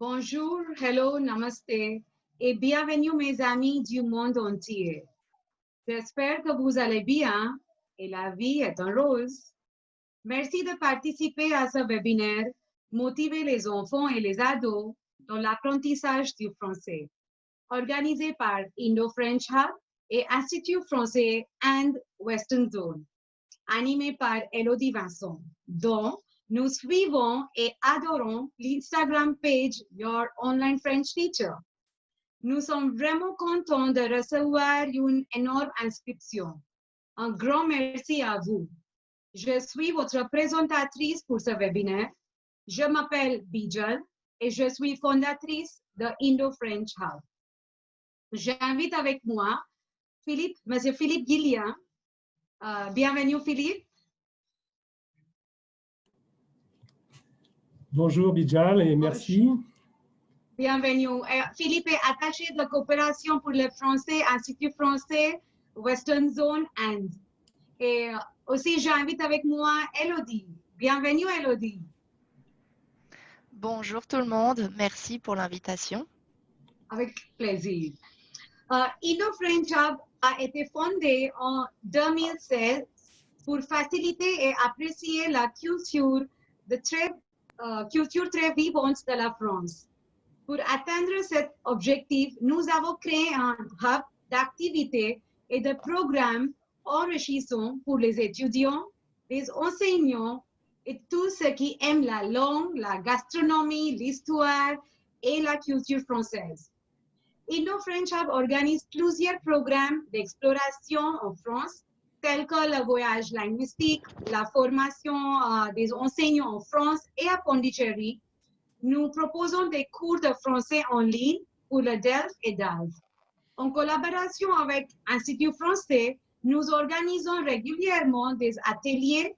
Bonjour, hello, namaste et bienvenue mes amis du monde entier. J'espère que vous allez bien et la vie est en rose. Merci de participer à ce webinaire Motiver les enfants et les ados dans l'apprentissage du français, organisé par Indo-French Hub et Institut français and Western Zone, animé par Elodie Vincent, dont nous suivons et adorons l'Instagram page Your Online French Teacher. Nous sommes vraiment contents de recevoir une énorme inscription. Un grand merci à vous. Je suis votre présentatrice pour ce webinaire. Je m'appelle Bijal et je suis fondatrice de Indo-French Hub. J'invite avec moi Monsieur Philippe Guillien. Bienvenue Philippe. Bonjour Bijal et merci. Bienvenue. Philippe est attaché de coopération pour le français, Institut français, Western Zone and. Et aussi, j'invite avec moi Elodie. Bienvenue Elodie. Bonjour tout le monde, merci pour l'invitation. Avec plaisir. Indo-French Hub a été fondé en 2016 pour faciliter et apprécier la culture très vivante de la France. Pour atteindre cet objectif, nous avons créé un hub d'activités et de programmes enrichissants pour les étudiants, les enseignants et tous ceux qui aiment la langue, la gastronomie, l'histoire et la culture française. Indo-French Hub organise plusieurs programmes d'exploration en France, tels que le voyage linguistique, la formation des enseignants en France et à Pondichéry. Nous proposons des cours de français en ligne pour le DELF et DALF. En collaboration avec Institut français, nous organisons régulièrement des ateliers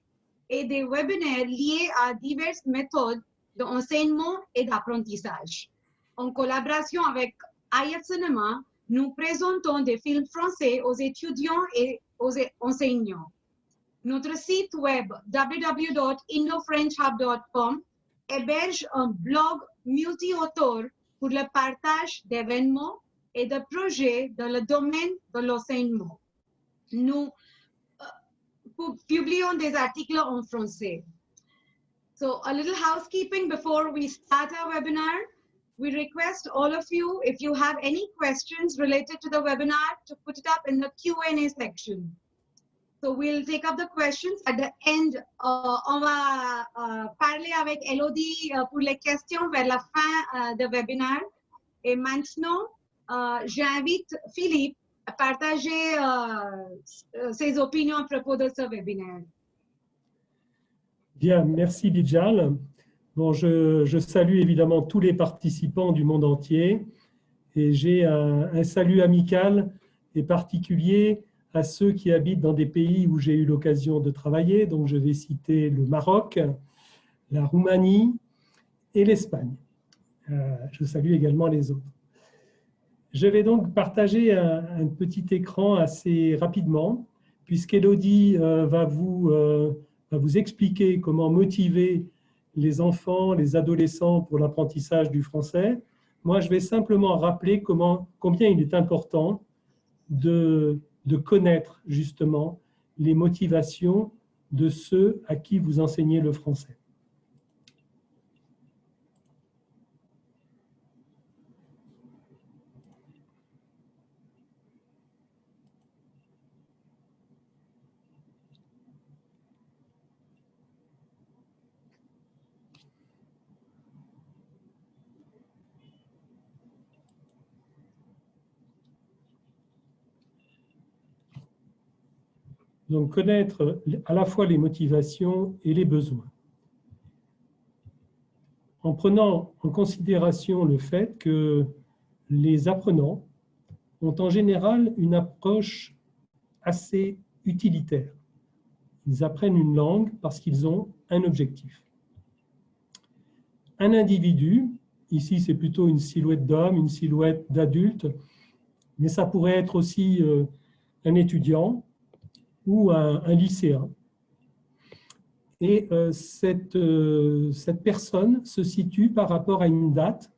et des webinaires liés à diverses méthodes d'enseignement et d'apprentissage. En collaboration avec IF Cinema, nous présentons des films français aux étudiants et aux enseignants. Notre site web www.indofrenchhub.com héberge un blog multi-auteur pour le partage d'événements et de projets dans le domaine de l'enseignement. Nous publions des articles en français. So, a little housekeeping before we start our webinar. We request all of you, if you have any questions related to the webinar, to put it up in the Q&A section. So we'll take up the questions at the end. On va parler avec Elodie pour les questions vers la fin du webinaire. Et maintenant, j'invite Philippe à partager ses opinions à propos de ce webinaire. Bien, merci Bijal. Bon, je salue évidemment tous les participants du monde entier et j'ai un salut amical et particulier à ceux qui habitent dans des pays où j'ai eu l'occasion de travailler. Donc, je vais citer le Maroc, la Roumanie et l'Espagne. Je salue également les autres. Je vais donc partager un petit écran assez rapidement, puisqu'Elodie va vous expliquer comment motiver les enfants, les adolescents pour l'apprentissage du français. Moi, je vais simplement rappeler combien il est important de connaître justement les motivations de ceux à qui vous enseignez le français. Donc, connaître à la fois les motivations et les besoins. En prenant en considération le fait que les apprenants ont en général une approche assez utilitaire. Ils apprennent une langue parce qu'ils ont un objectif. Un individu, ici c'est plutôt une silhouette d'homme, une silhouette d'adulte, mais ça pourrait être aussi un étudiant ou un lycéen. Et cette personne se situe par rapport à une date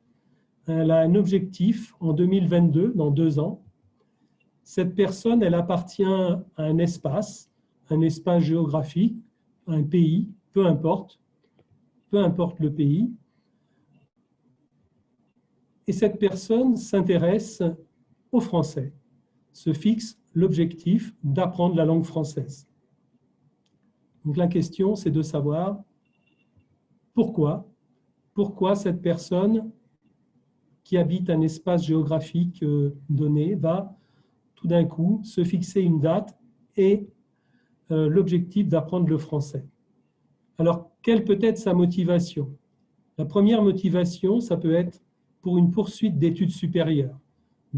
elle a un objectif en 2022, dans 2 ans. Cette personne, elle appartient à un espace géographique, un pays, peu importe le pays. Et cette personne s'intéresse au français, se fixe l'objectif d'apprendre la langue française. Donc la question, c'est de savoir pourquoi cette personne qui habite un espace géographique donné va tout d'un coup se fixer une date et l'objectif d'apprendre le français. Alors, quelle peut être sa motivation? La première motivation, ça peut être pour une poursuite d'études supérieures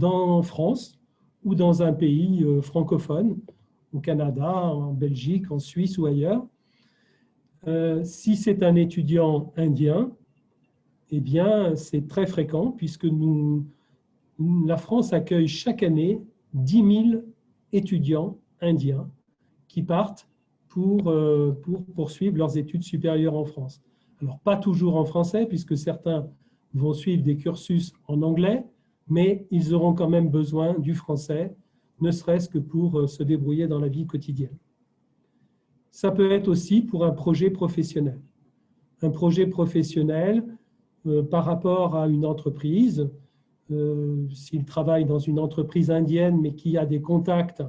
en France ou dans un pays francophone, au Canada, en Belgique, en Suisse ou ailleurs. Si c'est un étudiant indien, eh bien, c'est très fréquent puisque la France accueille chaque année 10 000 étudiants indiens qui partent pour poursuivre leurs études supérieures en France. Alors, pas toujours en français, puisque certains vont suivre des cursus en anglais, mais ils auront quand même besoin du français, ne serait-ce que pour se débrouiller dans la vie quotidienne. Ça peut être aussi pour un projet professionnel. Un projet professionnel par rapport à une entreprise, s'il travaille dans une entreprise indienne, mais qui a des contacts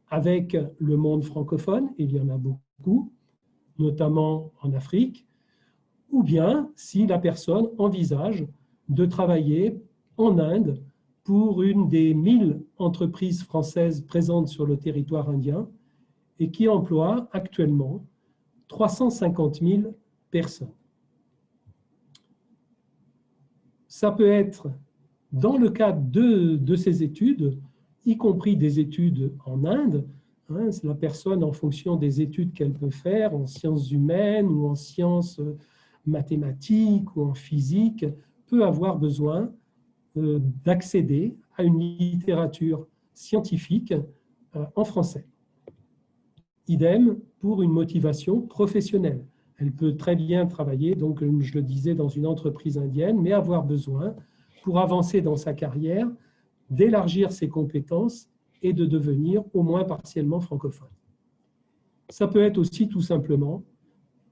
avec le monde francophone, et il y en a beaucoup, notamment en Afrique, ou bien si la personne envisage de travailler en Inde pour une des 1000 entreprises françaises présentes sur le territoire indien et qui emploie actuellement 350 000 personnes. Ça peut être dans le cadre de ces études, y compris des études en Inde, c'est la personne en fonction des études qu'elle peut faire en sciences humaines ou en sciences mathématiques ou en physique, peut avoir besoin d'accéder à une littérature scientifique en français. Idem pour une motivation professionnelle. Elle peut très bien travailler, donc comme je le disais, dans une entreprise indienne, mais avoir besoin, pour avancer dans sa carrière, d'élargir ses compétences et de devenir au moins partiellement francophone. Ça peut être aussi tout simplement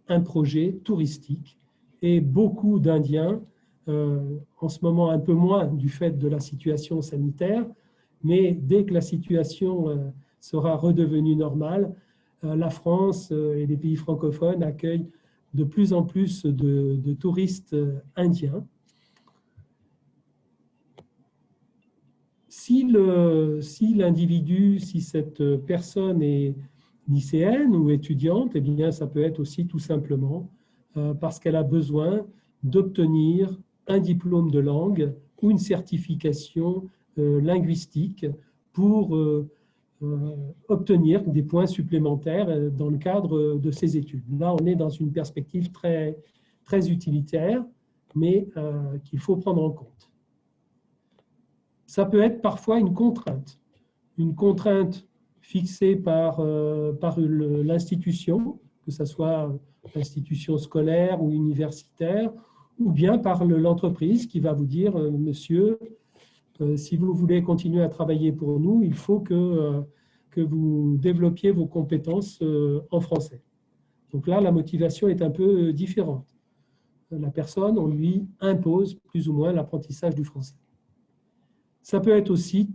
un projet touristique. Et beaucoup d'Indiens, en ce moment un peu moins du fait de la situation sanitaire, mais dès que la situation sera redevenue normale, la France et les pays francophones accueillent de plus en plus de touristes indiens. Si l'individu, si cette personne est lycéenne ou étudiante, eh bien, ça peut être aussi tout simplement parce qu'elle a besoin d'obtenir un diplôme de langue ou une certification linguistique pour obtenir des points supplémentaires dans le cadre de ses études. Là, on est dans une perspective très, très utilitaire, mais qu'il faut prendre en compte. Ça peut être parfois une contrainte fixée par l'institution, que ce soit l'institution scolaire ou universitaire, ou bien par l'entreprise qui va vous dire « Monsieur, si vous voulez continuer à travailler pour nous, il faut que vous développiez vos compétences en français. » Donc là, la motivation est un peu différente. La personne, on lui impose plus ou moins l'apprentissage du français. Ça peut être aussi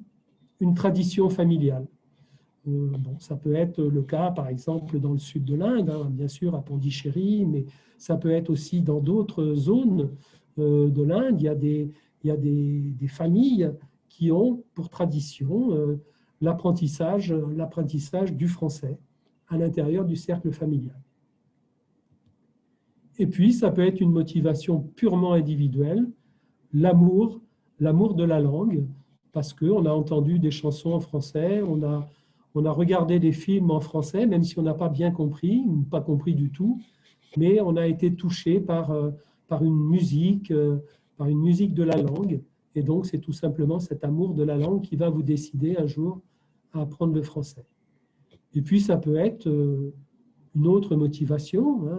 une tradition familiale. Bon, ça peut être le cas, par exemple, dans le sud de l'Inde, bien sûr, à Pondichéry, mais ça peut être aussi dans d'autres zones de l'Inde. Il y a des familles qui ont pour tradition l'apprentissage du français à l'intérieur du cercle familial. Et puis, ça peut être une motivation purement individuelle, l'amour de la langue, parce qu'on a entendu des chansons en français, on a regardé des films en français, même si on n'a pas bien compris, ou pas compris du tout, mais on a été touché par une musique de la langue. Et donc, c'est tout simplement cet amour de la langue qui va vous décider un jour à apprendre le français. Et puis, ça peut être une autre motivation,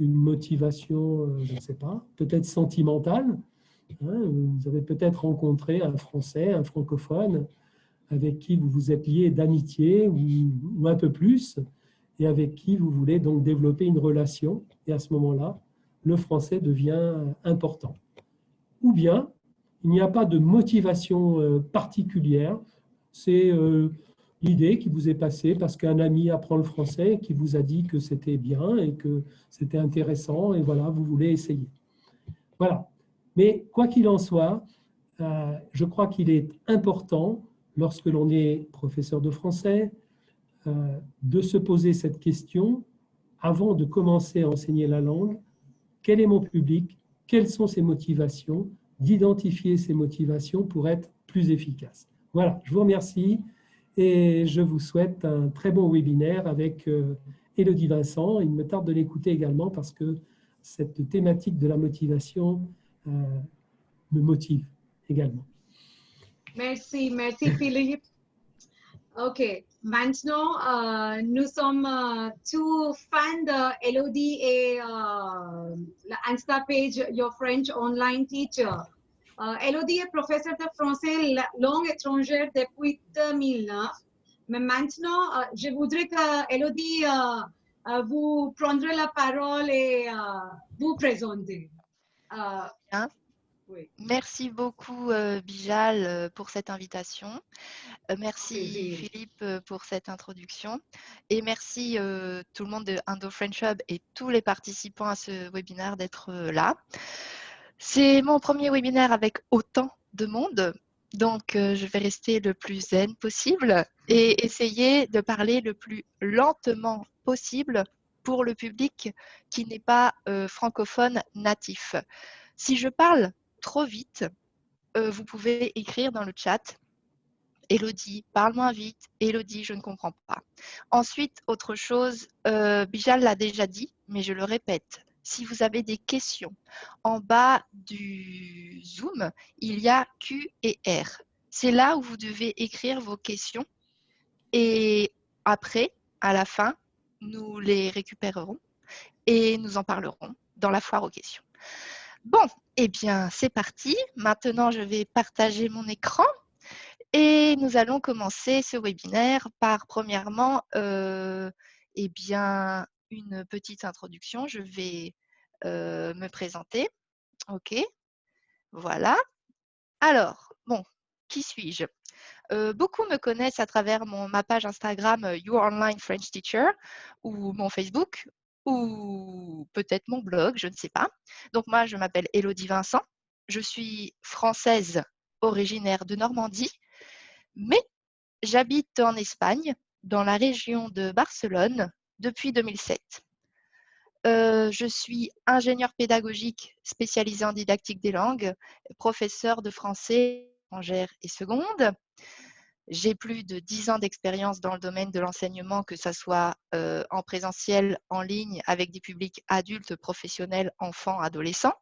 une motivation, je ne sais pas, peut-être sentimentale. Vous avez peut-être rencontré un Français, un francophone, avec qui vous vous êtes lié d'amitié ou un peu plus, et avec qui vous voulez donc développer une relation. Et à ce moment-là, le français devient important. Ou bien, il n'y a pas de motivation particulière, c'est l'idée qui vous est passée parce qu'un ami apprend le français et qui vous a dit que c'était bien et que c'était intéressant, et voilà, vous voulez essayer. Voilà. Mais quoi qu'il en soit, je crois qu'il est important, lorsque l'on est professeur de français, de se poser cette question avant de commencer à enseigner la langue. Quel est mon public? Quelles sont ses motivations? D'identifier ces motivations pour être plus efficace. Voilà, je vous remercie et je vous souhaite un très bon webinaire avec Élodie Vincent. Il me tarde de l'écouter également parce que cette thématique de la motivation me motive également. Merci, merci Philippe. Ok, maintenant, nous sommes tous fans de Elodie et la Insta page Your French Online Teacher. Elodie est professeure de français langue étrangère depuis 2009. Mais maintenant, je voudrais que Elodie vous prendrez la parole et vous présenter. Bien. Oui. Merci beaucoup, Bijal, pour cette invitation. Merci, Philippe, pour cette introduction. Et merci tout le monde de Indo French Hub et tous les participants à ce webinaire d'être là. C'est mon premier webinaire avec autant de monde. Donc, je vais rester le plus zen possible et essayer de parler le plus lentement possible pour le public qui n'est pas francophone natif. Si je parle trop vite, vous pouvez écrire dans le chat « Élodie, parle moins vite. Élodie, je ne comprends pas. » Ensuite, autre chose, Bijal l'a déjà dit, mais je le répète. Si vous avez des questions, en bas du Zoom, il y a Q et R. C'est là où vous devez écrire vos questions et après, à la fin, nous les récupérerons et nous en parlerons dans la foire aux questions. Bon, eh bien, c'est parti. Maintenant, je vais partager mon écran et nous allons commencer ce webinaire par, premièrement, eh bien, une petite introduction. Je vais me présenter. OK, voilà. Alors, bon, qui suis-je? Beaucoup me connaissent à travers ma page Instagram Your Online French Teacher ou mon Facebook ou peut-être mon blog, je ne sais pas. Donc moi, je m'appelle Élodie Vincent. Je suis française originaire de Normandie, mais j'habite en Espagne, dans la région de Barcelone, depuis 2007. Je suis ingénieure pédagogique spécialisée en didactique des langues, professeure de français étrangère et seconde. J'ai plus de 10 ans d'expérience dans le domaine de l'enseignement, que ce soit en présentiel, en ligne, avec des publics adultes, professionnels, enfants, adolescents.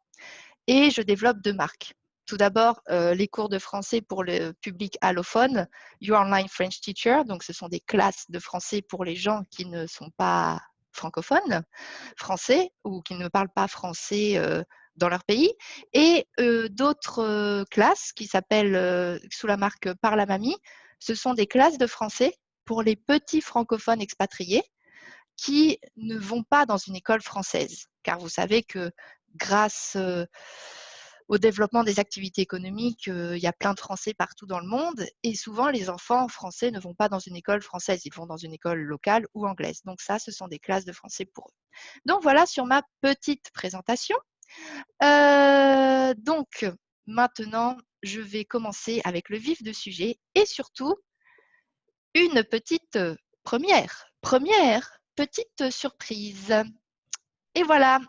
Et je développe 2 marques. Tout d'abord, les cours de français pour le public allophone, Your Online French Teacher. Donc, ce sont des classes de français pour les gens qui ne sont pas francophones, français, ou qui ne parlent pas français dans leur pays. Et d'autres classes qui s'appellent, sous la marque Par la Mamie, ce sont des classes de français pour les petits francophones expatriés qui ne vont pas dans une école française. Car vous savez que grâce au développement des activités économiques, il y a plein de Français partout dans le monde et souvent les enfants français ne vont pas dans une école française, ils vont dans une école locale ou anglaise. Donc ça, ce sont des classes de français pour eux. Donc voilà sur ma petite présentation. Donc maintenant, je vais commencer avec le vif du sujet et surtout une petite première petite surprise. Et voilà,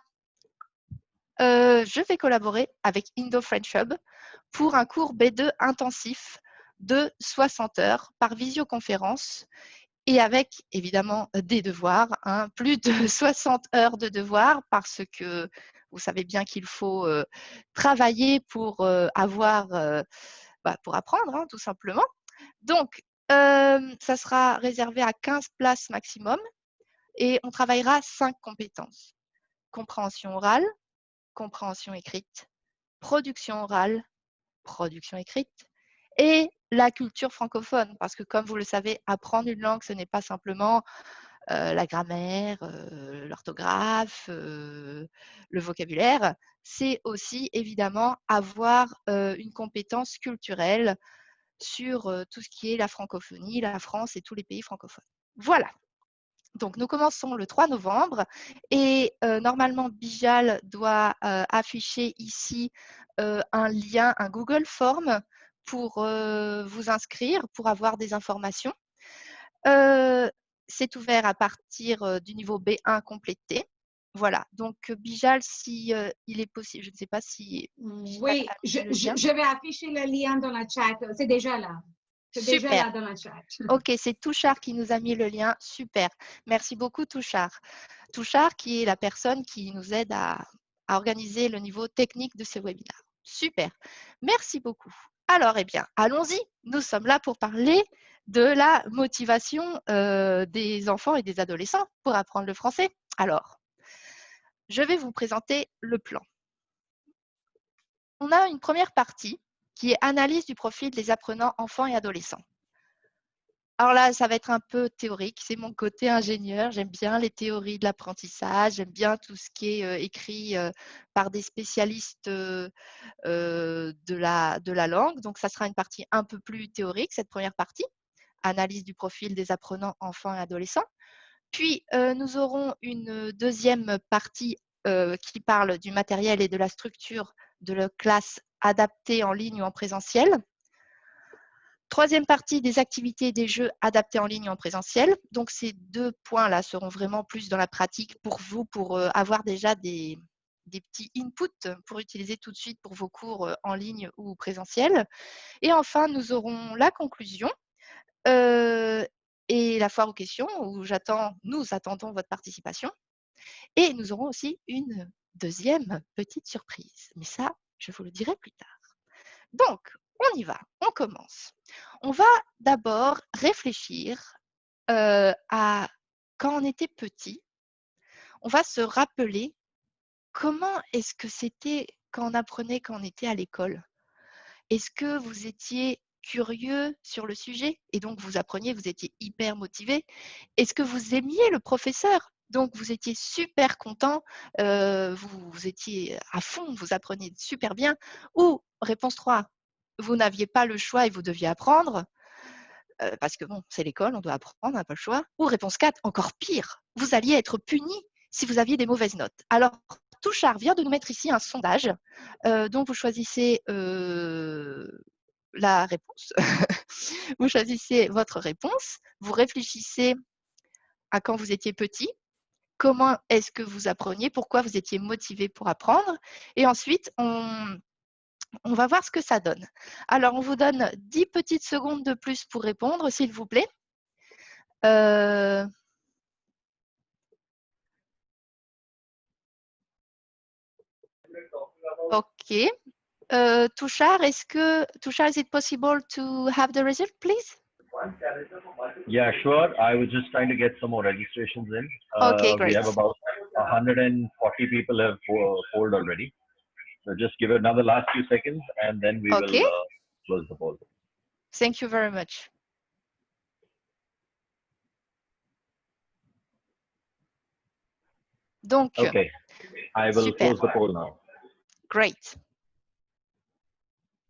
je vais collaborer avec Indo French Hub pour un cours B2 intensif de 60 heures par visioconférence et avec évidemment des devoirs, hein, plus de 60 heures de devoirs parce que vous savez bien qu'il faut travailler pour pour apprendre, hein, tout simplement. Donc, ça sera réservé à 15 places maximum et on travaillera 5 compétences. Compréhension orale, compréhension écrite, production orale, production écrite et la culture francophone. Parce que comme vous le savez, apprendre une langue, ce n'est pas simplement la grammaire, l'orthographe, le vocabulaire, c'est aussi évidemment avoir une compétence culturelle sur tout ce qui est la francophonie, la France et tous les pays francophones. Voilà. Donc, nous commençons le 3 novembre et normalement, Bijal doit afficher ici un lien, un Google Form pour vous inscrire, pour avoir des informations. C'est ouvert à partir du niveau B1 complété. Voilà, donc Bijal, si il est possible, je ne sais pas si Bijal Oui, a mis le lien. je vais afficher le lien dans la chat. C'est déjà là. C'est déjà là dans la chat. Ok, c'est Touchard qui nous a mis le lien. Super. Merci beaucoup, Touchard. Touchard qui est la personne qui nous aide à organiser le niveau technique de ce webinaire. Super. Merci beaucoup. Alors, eh bien, allons-y. Nous sommes là pour parler de la motivation des enfants et des adolescents pour apprendre le français. Alors, je vais vous présenter le plan. On a une première partie qui est analyse du profil des apprenants enfants et adolescents. Alors là, ça va être un peu théorique. C'est mon côté ingénieur. J'aime bien les théories de l'apprentissage. J'aime bien tout ce qui est écrit par des spécialistes de la langue. Donc, ça sera une partie un peu plus théorique, cette première partie. Analyse du profil des apprenants enfants et adolescents. Puis, nous aurons une deuxième partie qui parle du matériel et de la structure de la classe adaptée en ligne ou en présentiel. Troisième partie, des activités et des jeux adaptés en ligne et en présentiel. Donc, ces deux points-là seront vraiment plus dans la pratique pour vous, pour avoir déjà des petits inputs pour utiliser tout de suite pour vos cours en ligne ou présentiel. Et enfin, nous aurons la conclusion et la foire aux questions où nous attendons votre participation. Et nous aurons aussi une deuxième petite surprise. Mais ça, je vous le dirai plus tard. Donc, on y va, on commence. On va d'abord réfléchir à quand on était petit. On va se rappeler comment est-ce que c'était quand on apprenait quand on était à l'école. Est-ce que vous étiez curieux sur le sujet et donc vous appreniez, vous étiez hyper motivé? Est-ce que vous aimiez le professeur? Donc vous étiez super content, vous étiez à fond, vous appreniez super bien. Ou réponse 3, vous n'aviez pas le choix et vous deviez apprendre, parce que bon, c'est l'école, on doit apprendre, on n'a pas le choix. Ou réponse 4, encore pire, vous alliez être puni si vous aviez des mauvaises notes. Alors, Touchard vient de nous mettre ici un sondage, dont vous choisissez la réponse. Vous choisissez votre réponse, vous réfléchissez à quand vous étiez petit, comment est-ce que vous appreniez, pourquoi vous étiez motivé pour apprendre, et ensuite, on va voir ce que ça donne. Alors, on vous donne 10 petites secondes de plus pour répondre, s'il vous plaît. OK. Touchard, is it possible to have the result, please? Yeah, sure. I was just trying to get some more registrations in. Okay, great. We have about 140 people have polled already. So just give it another last few seconds and then we Okay. will close the poll. Thank you very much. Donc, okay, I will super. close the poll now. Great.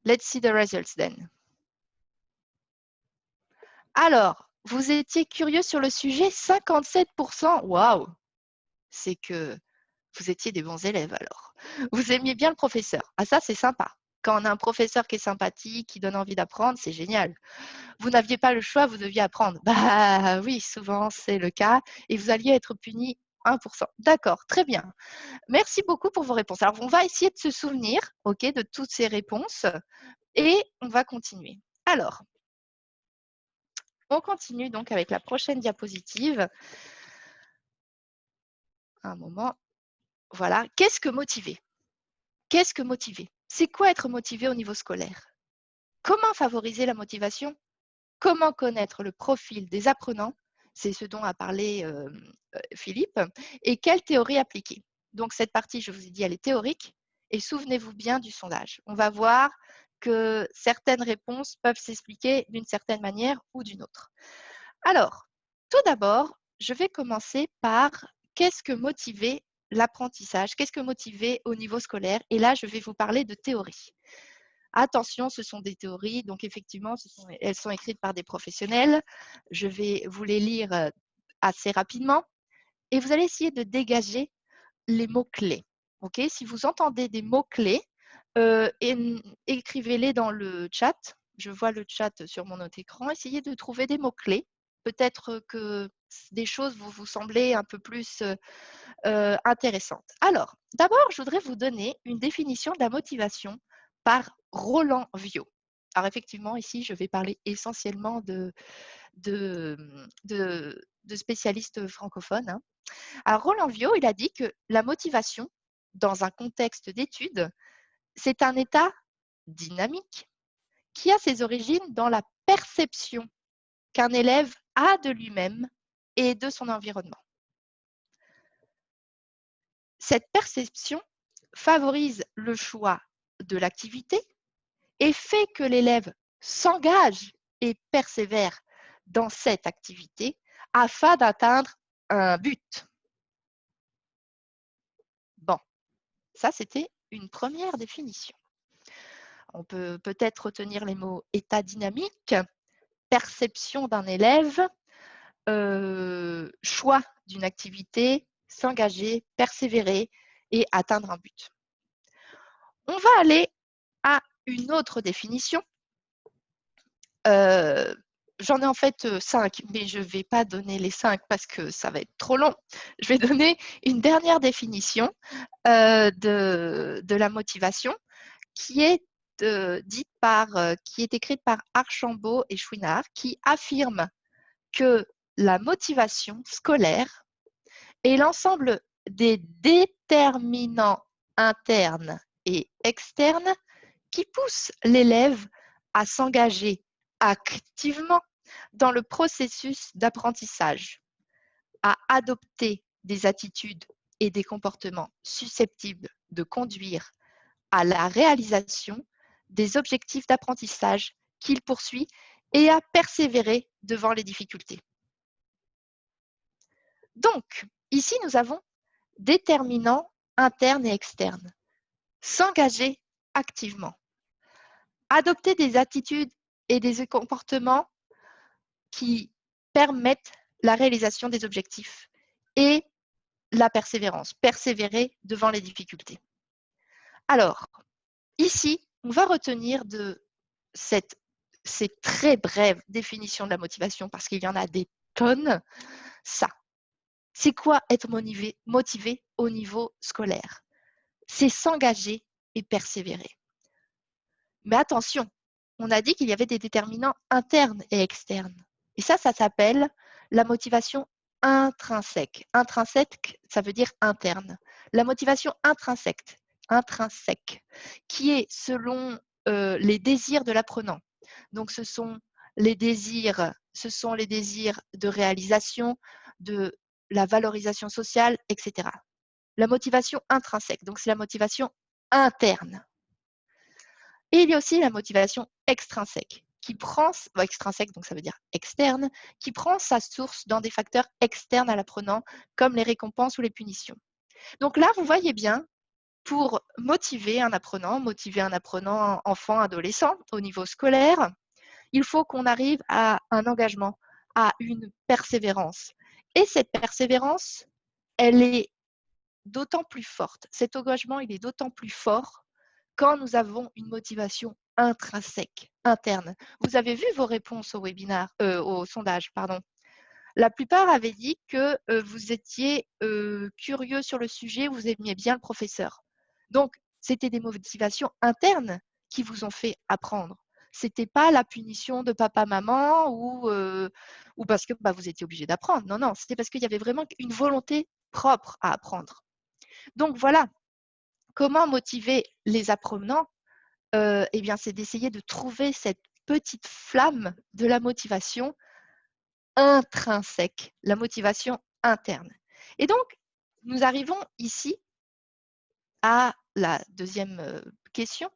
Let's see the results then. Alors, vous étiez curieux sur le sujet, 57%. Waouh! C'est que vous étiez des bons élèves alors. Vous aimiez bien le professeur. Ah ça, c'est sympa. Quand on a un professeur qui est sympathique, qui donne envie d'apprendre, c'est génial. Vous n'aviez pas le choix, vous deviez apprendre. Bah oui, souvent c'est le cas. Et vous alliez être puni 1%. D'accord, très bien. Merci beaucoup pour vos réponses. Alors, on va essayer de se souvenir, ok, de toutes ces réponses et on va continuer. Alors, on continue donc avec la prochaine diapositive. Un moment. Voilà. Qu'est-ce que motiver? Qu'est-ce que motiver? C'est quoi être motivé au niveau scolaire? Comment favoriser la motivation? Comment connaître le profil des apprenants? C'est ce dont a parlé Philippe. Et quelle théorie appliquer? Donc, cette partie, je vous ai dit, elle est théorique. Et souvenez-vous bien du sondage. On va voir que certaines réponses peuvent s'expliquer d'une certaine manière ou d'une autre. Alors, tout d'abord, je vais commencer par qu'est-ce que motiver l'apprentissage, qu'est-ce que motiver au niveau scolaire. Et là, je vais vous parler de théorie. Attention, ce sont des théories, donc effectivement, elles sont écrites par des professionnels. Je vais vous les lire assez rapidement et vous allez essayer de dégager les mots-clés. Okay, si vous entendez des mots-clés, écrivez-les dans le chat. Je vois le chat sur mon autre écran. Essayez de trouver des mots-clés. Peut-être que des choses vous sembler un peu plus intéressantes. Alors, d'abord, je voudrais vous donner une définition de la motivation par Roland Viau. Alors, effectivement, ici, je vais parler essentiellement de spécialistes francophones. Hein. Alors, Roland Viau, il a dit que la motivation, dans un contexte d'étude, c'est un état dynamique qui a ses origines dans la perception qu'un élève a de lui-même et de son environnement. Cette perception favorise le choix de l'activité et fait que l'élève s'engage et persévère dans cette activité afin d'atteindre un but. Bon, ça c'était une première définition. On peut peut-être retenir les mots état dynamique, perception d'un élève, choix d'une activité, s'engager, persévérer et atteindre un but. On va aller à une autre définition. J'en ai en fait 5, mais je ne vais pas donner les 5 parce que ça va être trop long. Je vais donner une dernière définition de la motivation qui est qui est écrite par Archambault et Chouinard, qui affirme que la motivation scolaire est l'ensemble des déterminants internes et externes qui poussent l'élève à s'engager activement dans le processus d'apprentissage, à adopter des attitudes et des comportements susceptibles de conduire à la réalisation des objectifs d'apprentissage qu'il poursuit et à persévérer devant les difficultés. Donc, ici, nous avons déterminants internes et externes. S'engager activement. Adopter des attitudes et des comportements qui permettent la réalisation des objectifs et la persévérance, persévérer devant les difficultés. Alors, ici, on va retenir de ces très brèves définitions de la motivation, parce qu'il y en a des tonnes, ça. C'est quoi être motivé au niveau scolaire? C'est s'engager et persévérer. Mais attention, on a dit qu'il y avait des déterminants internes et externes. Et ça s'appelle la motivation intrinsèque. Intrinsèque, ça veut dire interne. La motivation intrinsèque, qui est selon les désirs de l'apprenant. Donc, ce sont les désirs de réalisation, de la valorisation sociale, etc. La motivation intrinsèque, donc c'est la motivation interne. Et il y a aussi la motivation extrinsèque, extrinsèque, donc ça veut dire externe, qui prend sa source dans des facteurs externes à l'apprenant, comme les récompenses ou les punitions. Donc là, vous voyez bien, pour motiver un apprenant enfant, adolescent, au niveau scolaire, il faut qu'on arrive à un engagement, à une persévérance. Et cette persévérance, elle est d'autant plus forte. Cet engagement, il est d'autant plus fort quand nous avons une motivation intrinsèque, interne. Vous avez vu vos réponses au webinaire, au sondage, pardon. La plupart avaient dit que vous étiez curieux sur le sujet, vous aimiez bien le professeur. Donc, c'était des motivations internes qui vous ont fait apprendre. Ce n'était pas la punition de papa, maman ou parce que vous étiez obligé d'apprendre. Non, non, c'était parce qu'il y avait vraiment une volonté propre à apprendre. Donc, voilà. Comment motiver les apprenants? Eh bien, c'est d'essayer de trouver cette petite flamme de la motivation intrinsèque, la motivation interne. Et donc, nous arrivons ici à la deuxième question.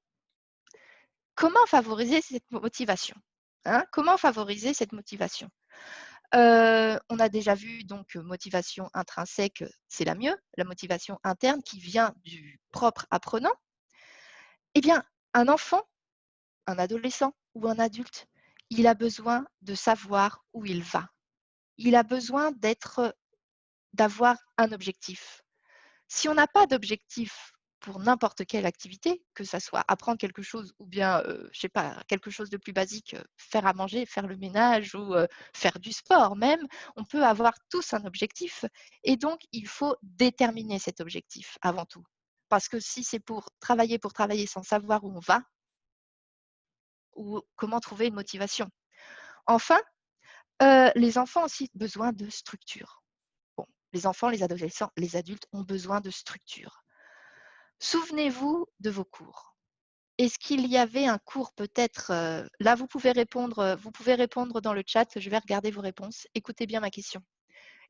Comment favoriser cette motivation, hein? Comment favoriser cette motivation? On a déjà vu donc motivation intrinsèque, c'est la mieux. La motivation interne qui vient du propre apprenant. Eh bien, un enfant, un adolescent ou un adulte, il a besoin de savoir où il va. Il a besoin d'avoir un objectif. Si on n'a pas d'objectif pour n'importe quelle activité, que ça soit apprendre quelque chose ou bien, je sais pas, quelque chose de plus basique, faire à manger, faire le ménage ou faire du sport même, on peut avoir tous un objectif et donc il faut déterminer cet objectif avant tout. Parce que si c'est pour travailler sans savoir où on va ou comment trouver une motivation. Enfin, les enfants ont aussi besoin de structure. Bon, les enfants, les adolescents, les adultes ont besoin de structure. Souvenez-vous de vos cours. Est-ce qu'il y avait un cours peut-être, là vous pouvez répondre dans le chat, je vais regarder vos réponses. Écoutez bien ma question.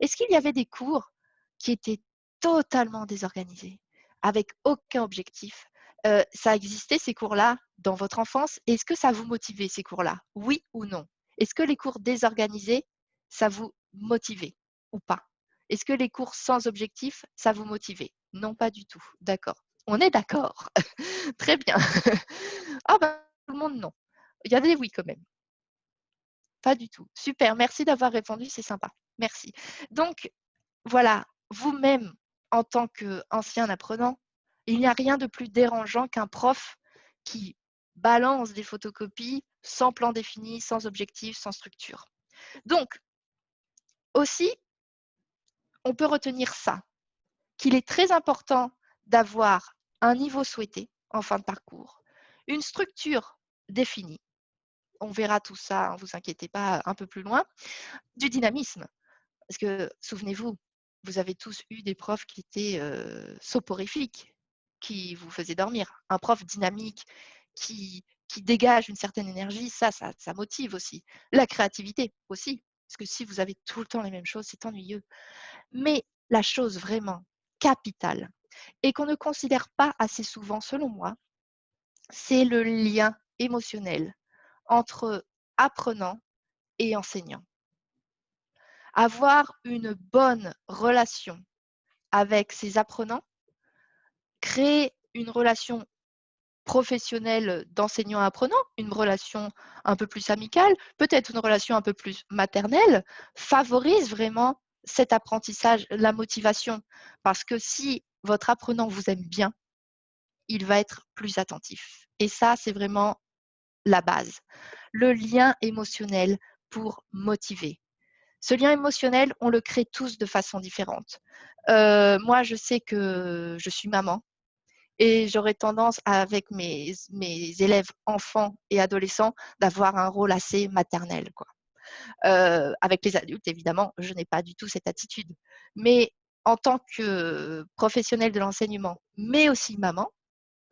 Est-ce qu'il y avait des cours qui étaient totalement désorganisés, avec aucun objectif? Ça existait ces cours-là dans votre enfance? Est-ce que ça vous motivait ces cours-là? Oui ou non? Est-ce que les cours désorganisés, ça vous motivait ou pas? Est-ce que les cours sans objectif, ça vous motivait? Non, pas du tout. D'accord. On est d'accord. Très bien. Ah ben, tout le monde, non. Il y a des oui quand même. Pas du tout. Super, merci d'avoir répondu, c'est sympa. Merci. Donc, voilà, vous-même, en tant qu'ancien apprenant, il n'y a rien de plus dérangeant qu'un prof qui balance des photocopies sans plan défini, sans objectif, sans structure. Donc, aussi, on peut retenir ça, qu'il est très important d'avoir un niveau souhaité en fin de parcours, une structure définie. On verra tout ça, ne vous inquiétez pas, un peu plus loin, du dynamisme. Parce que, souvenez-vous, vous avez tous eu des profs qui étaient soporifiques, qui vous faisaient dormir. Un prof dynamique qui dégage une certaine énergie, ça motive aussi. La créativité aussi, parce que si vous avez tout le temps les mêmes choses, c'est ennuyeux. Mais la chose vraiment capitale, et qu'on ne considère pas assez souvent selon moi, c'est le lien émotionnel entre apprenant et enseignant. Avoir une bonne relation avec ses apprenants, créer une relation professionnelle d'enseignant-apprenant, une relation un peu plus amicale, peut-être une relation un peu plus maternelle, favorise vraiment cet apprentissage, la motivation. Parce que si votre apprenant vous aime bien, il va être plus attentif. Et ça, c'est vraiment la base. Le lien émotionnel pour motiver. Ce lien émotionnel, on le crée tous de façon différente. Moi, je sais que je suis maman et j'aurais tendance, avec mes élèves enfants et adolescents, d'avoir un rôle assez maternel, quoi. Avec les adultes, évidemment, je n'ai pas du tout cette attitude. Mais en tant que professionnelle de l'enseignement, mais aussi maman,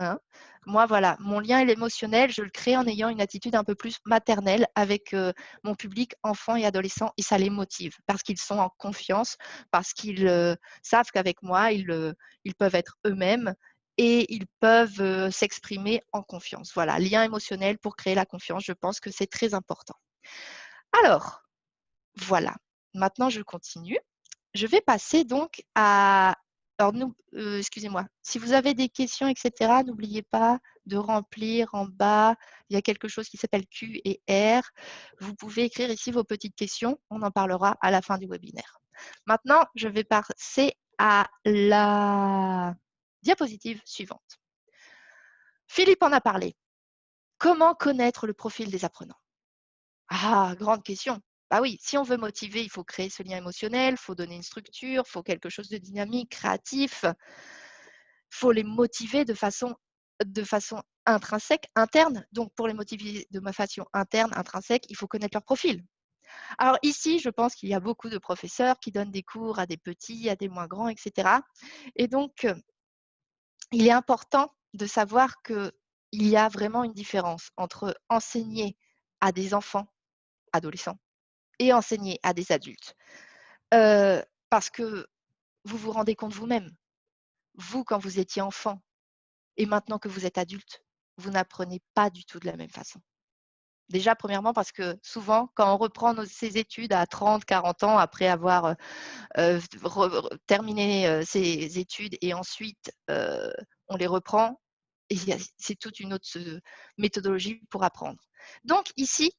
hein, moi, voilà, mon lien émotionnel, je le crée en ayant une attitude un peu plus maternelle avec mon public enfant et adolescent et ça les motive parce qu'ils sont en confiance, parce qu'ils savent qu'avec moi, ils peuvent être eux-mêmes et ils peuvent s'exprimer en confiance. Voilà, lien émotionnel pour créer la confiance, je pense que c'est très important. Alors, voilà, maintenant je continue. Je vais passer donc à… Alors, excusez-moi, si vous avez des questions, etc., n'oubliez pas de remplir en bas. Il y a quelque chose qui s'appelle Q et R. Vous pouvez écrire ici vos petites questions. On en parlera à la fin du webinaire. Maintenant, je vais passer à la diapositive suivante. Philippe en a parlé. Comment connaître le profil des apprenants? Ah, grande question. Bah oui, si on veut motiver, il faut créer ce lien émotionnel, il faut donner une structure, il faut quelque chose de dynamique, créatif. Il faut les motiver de façon intrinsèque, interne. Donc, pour les motiver de façon interne, intrinsèque, il faut connaître leur profil. Alors ici, je pense qu'il y a beaucoup de professeurs qui donnent des cours à des petits, à des moins grands, etc. Et donc, il est important de savoir qu'il y a vraiment une différence entre enseigner à des enfants, adolescents, et enseigner à des adultes. Parce que vous vous rendez compte vous-même, vous, quand vous étiez enfant, et maintenant que vous êtes adulte, vous n'apprenez pas du tout de la même façon. Déjà, premièrement, parce que souvent, quand on reprend ses études à 30, 40 ans, après avoir terminé ses études et ensuite on les reprend, et c'est toute une autre méthodologie pour apprendre. Donc ici,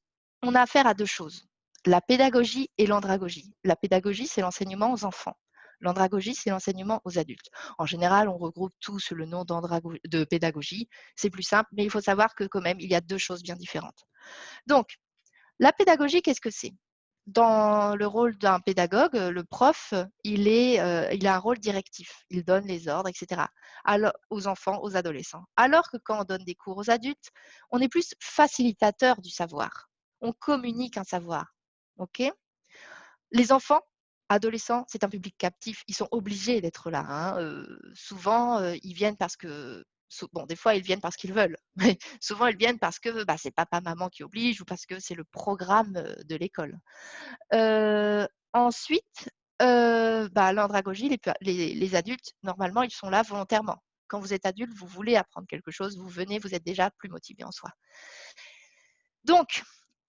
on a affaire à deux choses, la pédagogie et l'andragogie. La pédagogie, c'est l'enseignement aux enfants. L'andragogie, c'est l'enseignement aux adultes. En général, on regroupe tout sous le nom de pédagogie. C'est plus simple, mais il faut savoir que quand même, il y a deux choses bien différentes. Donc, la pédagogie, qu'est-ce que c'est? Dans le rôle d'un pédagogue, le prof, il a un rôle directif. Il donne les ordres, etc. Alors, aux enfants, aux adolescents. Alors que quand on donne des cours aux adultes, on est plus facilitateur du savoir. On communique un savoir. OK? Les enfants, adolescents, c'est un public captif. Ils sont obligés d'être là. Hein. Souvent, ils viennent parce que… Bon, des fois, ils viennent parce qu'ils veulent. Mais souvent, ils viennent parce que c'est papa, maman qui oblige ou parce que c'est le programme de l'école. Ensuite, l'andragogie, les adultes, normalement, ils sont là volontairement. Quand vous êtes adulte, vous voulez apprendre quelque chose, vous venez, vous êtes déjà plus motivé en soi. Donc,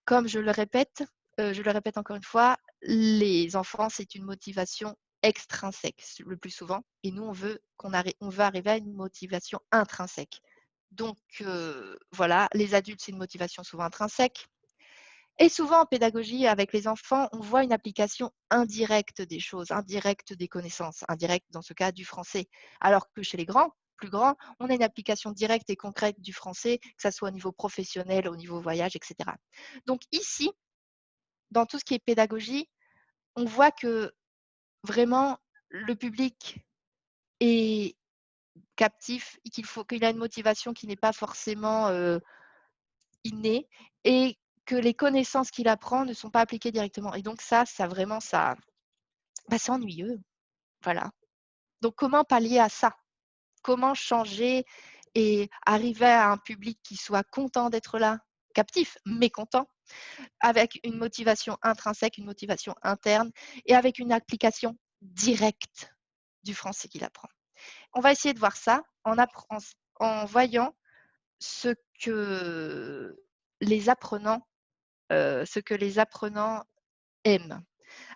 comme je le répète encore une fois, les enfants, c'est une motivation extrinsèque le plus souvent, et nous, on veut arriver à une motivation intrinsèque. Donc, voilà, les adultes, c'est une motivation souvent intrinsèque. Et souvent, en pédagogie, avec les enfants, on voit une application indirecte des choses, indirecte des connaissances, indirecte dans ce cas du français. Alors que chez les plus grands, on a une application directe et concrète du français, que ce soit au niveau professionnel, au niveau voyage, etc. Donc ici, dans tout ce qui est pédagogie, on voit que vraiment le public est captif et qu'il a une motivation qui n'est pas forcément innée et que les connaissances qu'il apprend ne sont pas appliquées directement. Et donc ça vraiment, c'est ennuyeux. Voilà. Donc comment pallier à ça? Comment changer et arriver à un public qui soit content d'être là, captif, mais content, avec une motivation intrinsèque, une motivation interne et avec une application directe du français qu'il apprend. On va essayer de voir ça en voyant ce que les apprenants aiment.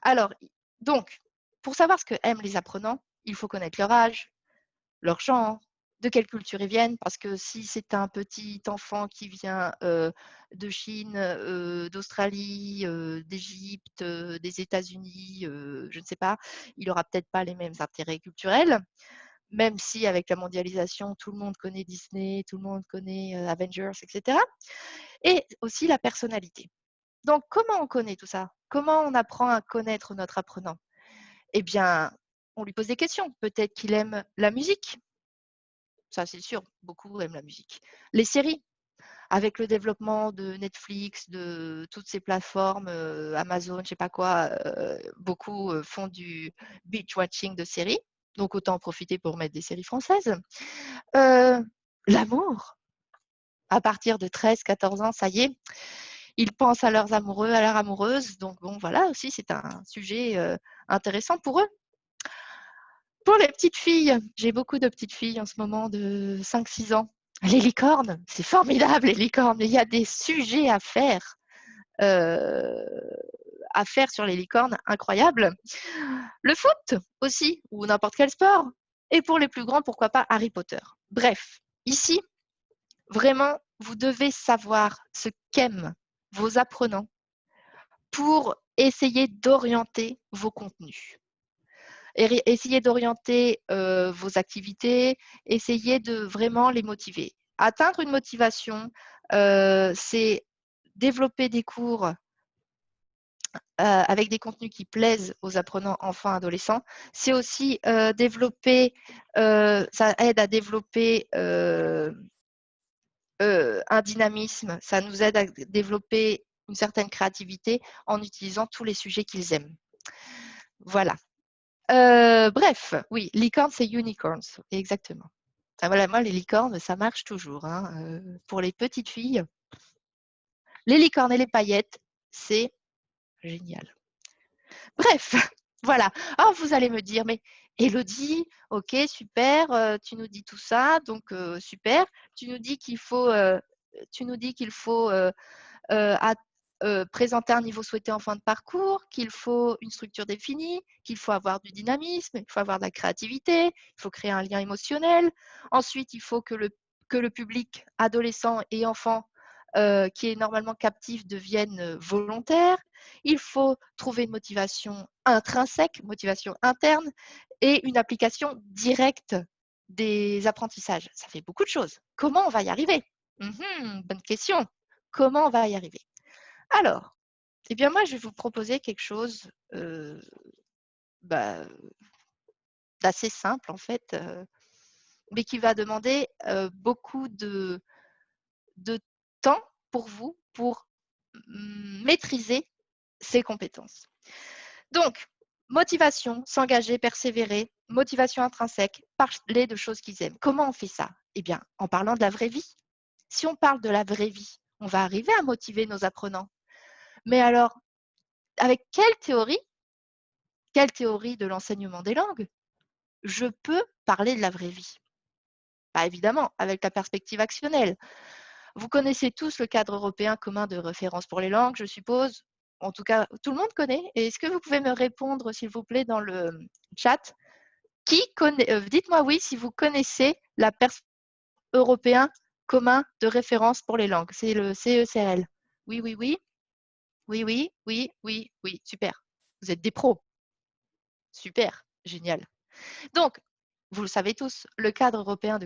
Alors, donc, pour savoir ce que aiment les apprenants, il faut connaître leur âge, leur genre, de quelle culture ils viennent, parce que si c'est un petit enfant qui vient de Chine, d'Australie, d'Égypte, des États-Unis, je ne sais pas, il n'aura peut-être pas les mêmes intérêts culturels, même si avec la mondialisation, tout le monde connaît Disney, tout le monde connaît Avengers, etc. Et aussi la personnalité. Donc, comment on connaît tout ça? Comment on apprend à connaître notre apprenant? Eh bien, on lui pose des questions. Peut-être qu'il aime la musique. Ça, c'est sûr, beaucoup aiment la musique. Les séries, avec le développement de Netflix, de toutes ces plateformes, Amazon, je ne sais pas quoi, beaucoup font du binge-watching de séries. Donc, autant en profiter pour mettre des séries françaises. L'amour. À partir de 13, 14 ans, ça y est, ils pensent à leurs amoureux, à leur amoureuse. Donc, bon, voilà aussi, c'est un sujet intéressant pour eux. Pour les petites filles, j'ai beaucoup de petites filles en ce moment de 5-6 ans. Les licornes, c'est formidable, les licornes. Il y a des sujets à faire sur les licornes, incroyables. Le foot aussi, ou n'importe quel sport. Et pour les plus grands, pourquoi pas Harry Potter. Bref, ici, vraiment, vous devez savoir ce qu'aiment vos apprenants pour essayer d'orienter vos contenus. Essayez d'orienter vos activités, essayez de vraiment les motiver. Atteindre une motivation, c'est développer des cours avec des contenus qui plaisent aux apprenants enfants, adolescents. C'est aussi ça aide à développer un dynamisme, ça nous aide à développer une certaine créativité en utilisant tous les sujets qu'ils aiment. Voilà. Bref, oui, licorne, c'est unicorns, exactement. Ah, voilà, moi, les licornes, ça marche toujours. Hein. Pour les petites filles, les licornes et les paillettes, c'est génial. Bref, Voilà. Alors, vous allez me dire, mais Élodie, ok, super, tu nous dis tout ça, donc super. Tu nous dis qu'il faut, présenter un niveau souhaité en fin de parcours, qu'il faut une structure définie, qu'il faut avoir du dynamisme, il faut avoir de la créativité, il faut créer un lien émotionnel. Ensuite, il faut que le public adolescent et enfant qui est normalement captif devienne volontaire. Il faut trouver une motivation intrinsèque, motivation interne et une application directe des apprentissages. Ça fait beaucoup de choses. Comment on va y arriver? Bonne question. Comment on va y arriver? Alors, eh bien moi, je vais vous proposer quelque chose d'assez simple en fait, mais qui va demander beaucoup de temps pour vous pour maîtriser ces compétences. Donc, motivation, s'engager, persévérer, motivation intrinsèque, parler de choses qu'ils aiment. Comment on fait ça? Eh bien, en parlant de la vraie vie. Si on parle de la vraie vie, on va arriver à motiver nos apprenants. Mais alors, avec quelle théorie de l'enseignement des langues je peux parler de la vraie vie? Bah, évidemment, avec la perspective actionnelle. Vous connaissez tous le cadre européen commun de référence pour les langues, je suppose. En tout cas, tout le monde connaît. Et est-ce que vous pouvez me répondre, s'il vous plaît, dans le chat? Qui connaît, dites-moi oui si vous connaissez la européen commun de référence pour les langues. C'est le CECRL. Oui, oui, oui. Oui, oui, oui, oui, oui. Super. Vous êtes des pros. Super. Génial. Donc, vous le savez tous, le cadre européen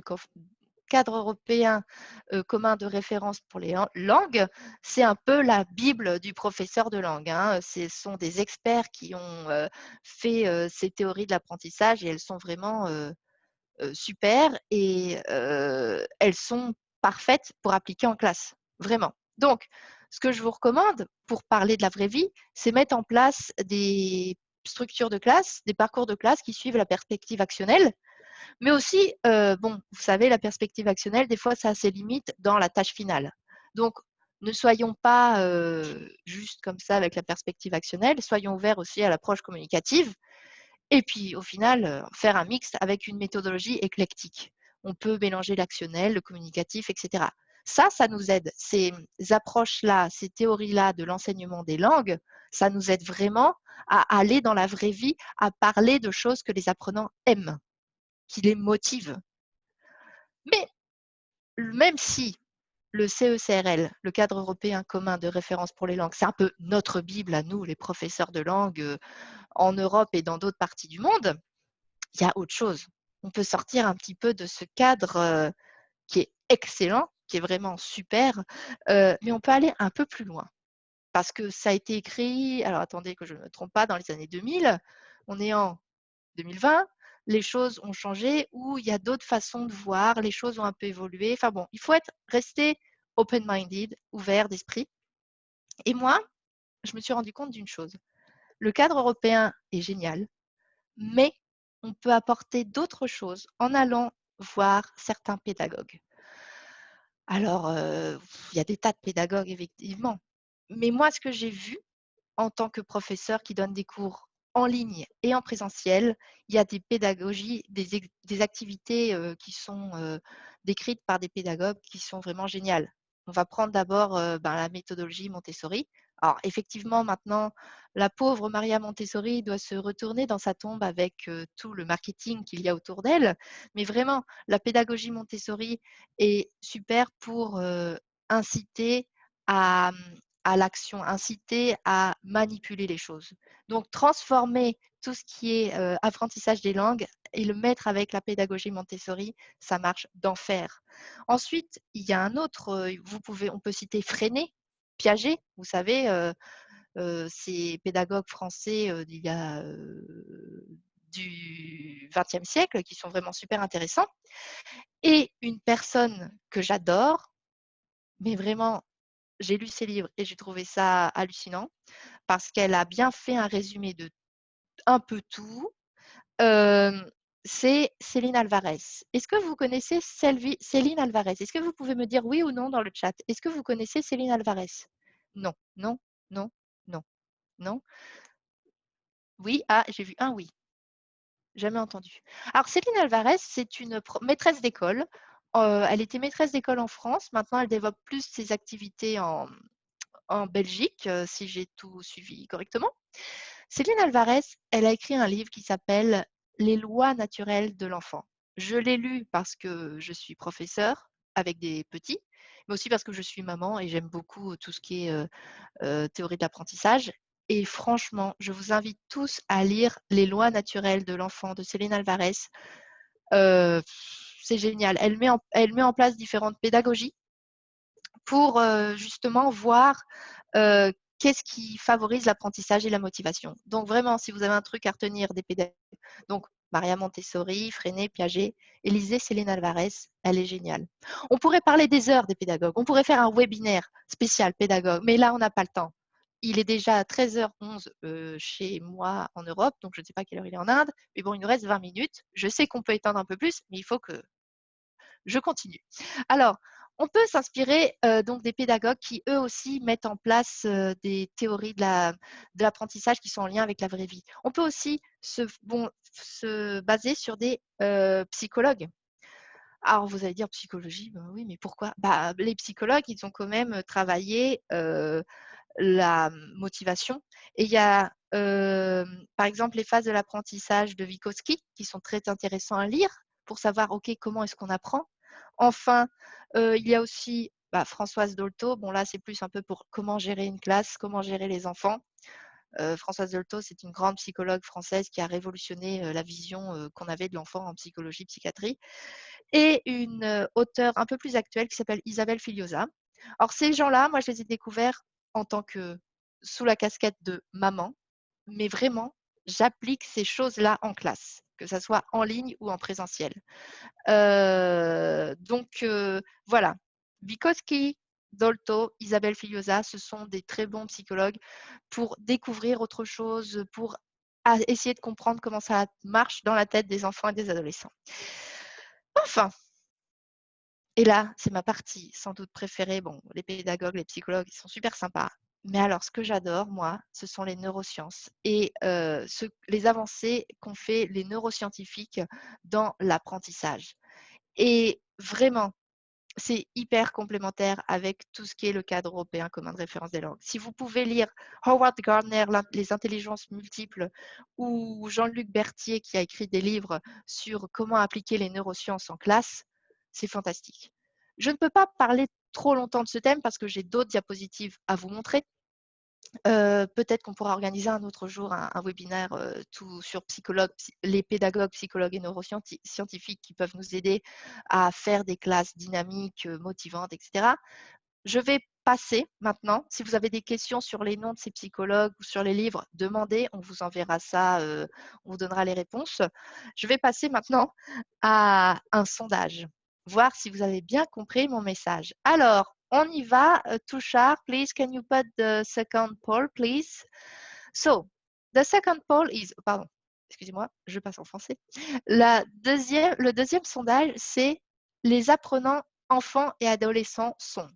commun de référence pour les langues, c'est un peu la Bible du professeur de langue, hein. Ce sont des experts qui ont fait ces théories de l'apprentissage et elles sont vraiment super et elles sont parfaites pour appliquer en classe, vraiment. Donc, ce que je vous recommande pour parler de la vraie vie, c'est mettre en place des structures de classe, des parcours de classe qui suivent la perspective actionnelle, mais aussi, bon, vous savez, la perspective actionnelle, des fois, ça a ses limites dans la tâche finale. Donc, ne soyons pas juste comme ça avec la perspective actionnelle, soyons ouverts aussi à l'approche communicative. Et puis, au final, faire un mix avec une méthodologie éclectique. On peut mélanger l'actionnel, le communicatif, etc. Ça nous aide. Ces approches-là, ces théories-là de l'enseignement des langues, ça nous aide vraiment à aller dans la vraie vie, à parler de choses que les apprenants aiment, qui les motivent. Mais même si le CECRL, le cadre européen commun de référence pour les langues, c'est un peu notre Bible à nous, les professeurs de langue en Europe et dans d'autres parties du monde, il y a autre chose. On peut sortir un petit peu de ce cadre qui est excellent, qui est vraiment super, mais on peut aller un peu plus loin. Parce que ça a été écrit, alors attendez que je ne me trompe pas, dans les années 2000, on est en 2020, les choses ont changé, ou il y a d'autres façons de voir, les choses ont un peu évolué. Enfin bon, il faut rester open-minded, ouvert d'esprit. Et moi, je me suis rendu compte d'une chose. Le cadre européen est génial, mais on peut apporter d'autres choses en allant voir certains pédagogues. Alors, il y a des tas de pédagogues, effectivement. Mais moi, ce que j'ai vu en tant que professeur qui donne des cours en ligne et en présentiel, il y a des pédagogies, des activités qui sont décrites par des pédagogues qui sont vraiment géniales. On va prendre d'abord la méthodologie Montessori. Alors, effectivement, maintenant, la pauvre Maria Montessori doit se retourner dans sa tombe avec tout le marketing qu'il y a autour d'elle. Mais vraiment, la pédagogie Montessori est super pour inciter à, à l'action, inciter à manipuler les choses. Donc, transformer tout ce qui est apprentissage des langues et le mettre avec la pédagogie Montessori, ça marche d'enfer. Ensuite, il y a un autre, on peut citer Freinet, Piaget, vous savez, ces pédagogues français du XXe siècle qui sont vraiment super intéressants. Et une personne que j'adore, mais vraiment, j'ai lu ses livres et j'ai trouvé ça hallucinant parce qu'elle a bien fait un résumé de un peu tout. C'est Céline Alvarez. Est-ce que vous connaissez Céline Alvarez? Est-ce que vous pouvez me dire oui ou non dans le chat? Est-ce que vous connaissez Céline Alvarez? Non, non, non, non, non. Oui, ah, j'ai vu un oui. Jamais entendu. Alors, Céline Alvarez, c'est une maîtresse d'école. Elle était maîtresse d'école en France. Maintenant, elle développe plus ses activités en Belgique, si j'ai tout suivi correctement. Céline Alvarez, elle a écrit un livre qui s'appelle Les lois naturelles de l'enfant. Je l'ai lu parce que je suis professeure avec des petits, mais aussi parce que je suis maman et j'aime beaucoup tout ce qui est théorie de l'apprentissage. Et franchement, je vous invite tous à lire Les lois naturelles de l'enfant de Céline Alvarez. C'est génial. Elle met en place différentes pédagogies pour justement voir qu'est-ce qui favorise l'apprentissage et la motivation. Donc vraiment, si vous avez un truc à retenir des pédagogues, donc Maria Montessori, Freinet, Piaget, et lisez Céline Alvarez, elle est géniale. On pourrait parler des heures des pédagogues, on pourrait faire un webinaire spécial pédagogue, mais là, on n'a pas le temps. Il est déjà 13h11 chez moi en Europe, donc je ne sais pas quelle heure il est en Inde, mais bon, il nous reste 20 minutes. Je sais qu'on peut étendre un peu plus, mais il faut que je continue. Alors, on peut s'inspirer donc des pédagogues qui, eux aussi, mettent en place des théories de l'apprentissage qui sont en lien avec la vraie vie. On peut aussi se baser sur des psychologues. Alors, vous allez dire psychologie, ben oui, mais pourquoi? Bah, les psychologues, ils ont quand même travaillé la motivation. Et il y a, par exemple, les phases de l'apprentissage de Vygotsky qui sont très intéressants à lire pour savoir, OK, comment est-ce qu'on apprend. Enfin, il y a aussi Françoise Dolto. Bon, là, c'est plus un peu pour comment gérer une classe, comment gérer les enfants. Françoise Dolto, c'est une grande psychologue française qui a révolutionné la vision qu'on avait de l'enfant en psychologie, psychiatrie. Et une auteure un peu plus actuelle qui s'appelle Isabelle Filiosa. Alors, ces gens-là, moi, je les ai découverts en tant que sous la casquette de maman, mais vraiment, j'applique ces choses-là en classe, que ça soit en ligne ou en présentiel. Donc, voilà. Vygotsky, Dolto, Isabelle Filiosa, ce sont des très bons psychologues pour découvrir autre chose, pour essayer de comprendre comment ça marche dans la tête des enfants et des adolescents. Enfin, et là, c'est ma partie sans doute préférée. Bon, les pédagogues, les psychologues, ils sont super sympas. Mais alors, ce que j'adore, moi, ce sont les neurosciences et les avancées qu'ont fait les neuroscientifiques dans l'apprentissage. Et vraiment, c'est hyper complémentaire avec tout ce qui est le cadre européen commun de référence des langues. Si vous pouvez lire Howard Gardner, Les intelligences multiples, ou Jean-Luc Berthier qui a écrit des livres sur comment appliquer les neurosciences en classe, c'est fantastique. Je ne peux pas parler trop longtemps de ce thème parce que j'ai d'autres diapositives à vous montrer. Peut-être qu'on pourra organiser un autre jour un webinaire tout sur les pédagogues, psychologues et neuroscientifiques qui peuvent nous aider à faire des classes dynamiques, motivantes, etc. Je vais passer maintenant. Si vous avez des questions sur les noms de ces psychologues ou sur les livres, demandez, on vous enverra ça, on vous donnera les réponses. Je vais passer maintenant à un sondage, voir si vous avez bien compris mon message. Alors, on y va. Tushar, please, can you put the second poll, please? So, the second poll is, pardon, excusez-moi, je passe en français. Le deuxième sondage, c'est les apprenants enfants et adolescents sont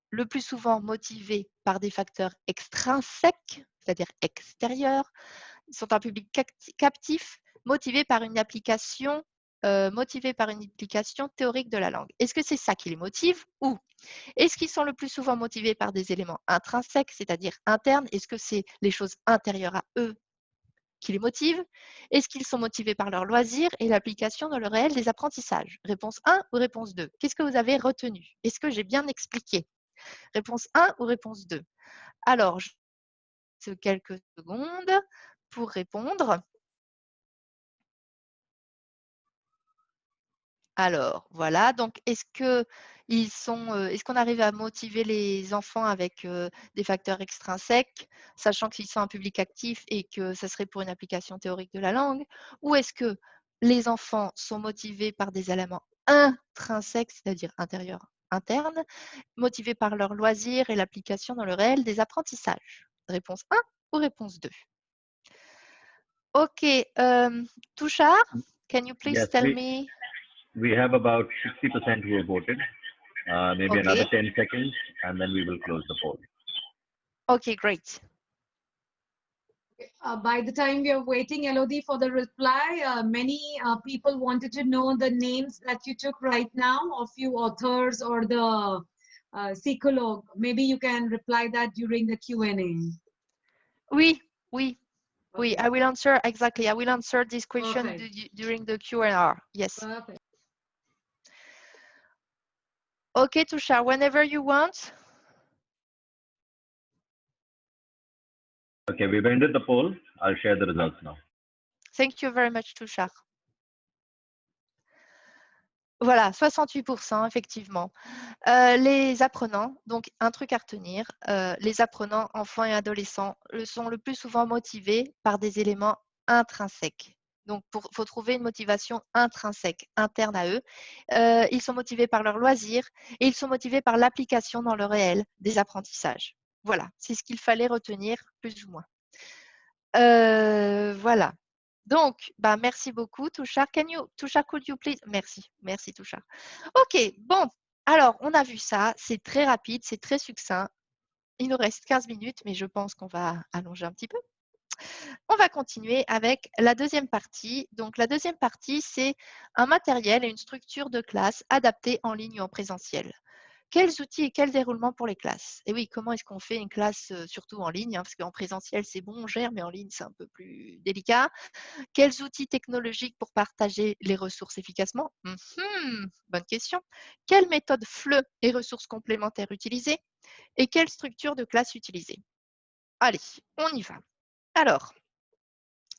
le plus souvent motivés par des facteurs extrinsèques, c'est-à-dire extérieurs. Ils sont un public captif, motivé par une application théorique de la langue. Est-ce que c'est ça qui les motive ou est-ce qu'ils sont le plus souvent motivés par des éléments intrinsèques, c'est-à-dire internes? Est-ce que c'est les choses intérieures à eux qui les motivent? Est-ce qu'ils sont motivés par leurs loisirs et l'application dans le réel des apprentissages? Réponse 1 ou réponse 2? Qu'est-ce que vous avez retenu? Est-ce que j'ai bien expliqué? Réponse 1 ou réponse 2? Alors, je quelques secondes pour répondre. Alors, voilà. Donc, est-ce qu'on arrive à motiver les enfants avec des facteurs extrinsèques, sachant qu'ils sont un public actif et que ça serait pour une application théorique de la langue? Ou est-ce que les enfants sont motivés par des éléments intrinsèques, c'est-à-dire intérieurs, internes, motivés par leur loisir et l'application dans le réel des apprentissages? Réponse 1 ou réponse 2? OK. Tushar, can you please Yes, tell me? we have about 60% who have voted. Maybe another Okay. 10 seconds, and then we will close the poll. Okay, great. By the time we are waiting, Elodie, for the reply, many people wanted to know the names that you took right now of few authors or the psychologue. Maybe you can reply that during the Q&A. Oui, oui. Oui, Okay. I will answer exactly. I will answer this question Perfect. during the Q&A. Yes. Perfect. Okay, Tushar, whenever you want. Okay, we've ended the poll. I'll share the results now. Thank you very much, Tushar. Voilà, 68%, effectivement. Les apprenants, donc un truc à retenir, les apprenants, enfants et adolescents, sont le plus souvent motivés par des éléments intrinsèques. Donc, il faut trouver une motivation intrinsèque, interne à eux. Ils sont motivés par leurs loisirs et ils sont motivés par l'application dans le réel des apprentissages. Voilà, c'est ce qu'il fallait retenir, plus ou moins. Voilà. Donc, bah, merci beaucoup, Tushar. Tushar, could you please? Merci, Tushar. Ok, bon. Alors, on a vu ça. C'est très rapide, c'est très succinct. Il nous reste 15 minutes, mais je pense qu'on va allonger un petit peu. On va continuer avec la deuxième partie. Donc, la deuxième partie, c'est un matériel et une structure de classe adaptés en ligne ou en présentiel. Quels outils et quel déroulement pour les classes? Et oui, comment est-ce qu'on fait une classe, surtout en ligne, hein, parce qu'en présentiel, c'est bon, on gère, mais en ligne, c'est un peu plus délicat. Quels outils technologiques pour partager les ressources efficacement? Bonne question. Quelle méthode FLE et ressources complémentaires utiliser? Et quelle structure de classe utiliser? Allez, on y va. Alors,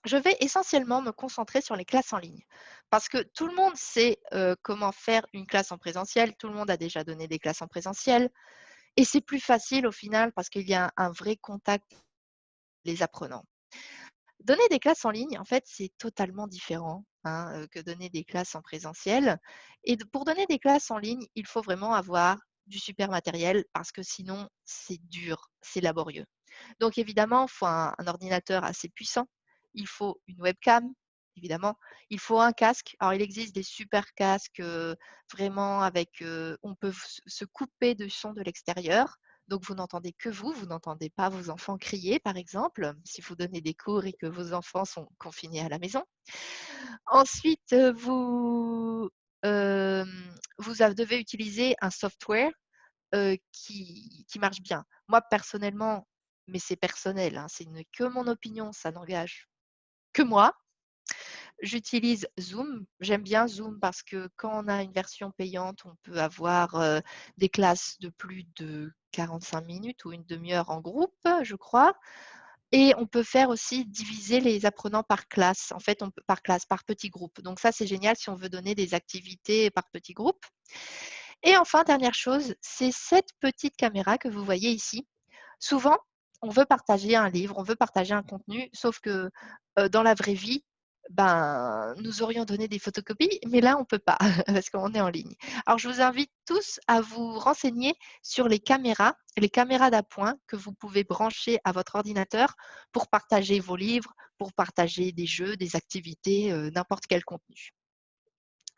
je vais essentiellement me concentrer sur les classes en ligne parce que tout le monde sait comment faire une classe en présentiel, tout le monde a déjà donné des classes en présentiel et c'est plus facile au final parce qu'il y a un vrai contact avec les apprenants. Donner des classes en ligne, en fait, c'est totalement différent hein, que donner des classes en présentiel. Et pour donner des classes en ligne, il faut vraiment avoir du super matériel parce que sinon, c'est dur, c'est laborieux. Donc évidemment, il faut un ordinateur assez puissant, il faut une webcam, évidemment, il faut un casque. Alors il existe des super casques vraiment avec, on peut se couper de son de l'extérieur. Donc vous n'entendez que vous n'entendez pas vos enfants crier par exemple, si vous donnez des cours et que vos enfants sont confinés à la maison. Ensuite, devez utiliser un software qui marche bien. Moi, personnellement, mais c'est personnel, hein, c'est que mon opinion, ça n'engage que moi. J'utilise Zoom. J'aime bien Zoom parce que quand on a une version payante, on peut avoir des classes de plus de 45 minutes ou une demi-heure en groupe, je crois. Et on peut faire aussi diviser les apprenants par classe. En fait, on peut par classe, par petits groupes. Donc ça, c'est génial si on veut donner des activités par petits groupes. Et enfin, dernière chose, c'est cette petite caméra que vous voyez ici. Souvent, on veut partager un livre, on veut partager un contenu, sauf que dans la vraie vie, ben, nous aurions donné des photocopies, mais là, on ne peut pas parce qu'on est en ligne. Alors, je vous invite tous à vous renseigner sur les caméras d'appoint que vous pouvez brancher à votre ordinateur pour partager vos livres, pour partager des jeux, des activités, n'importe quel contenu.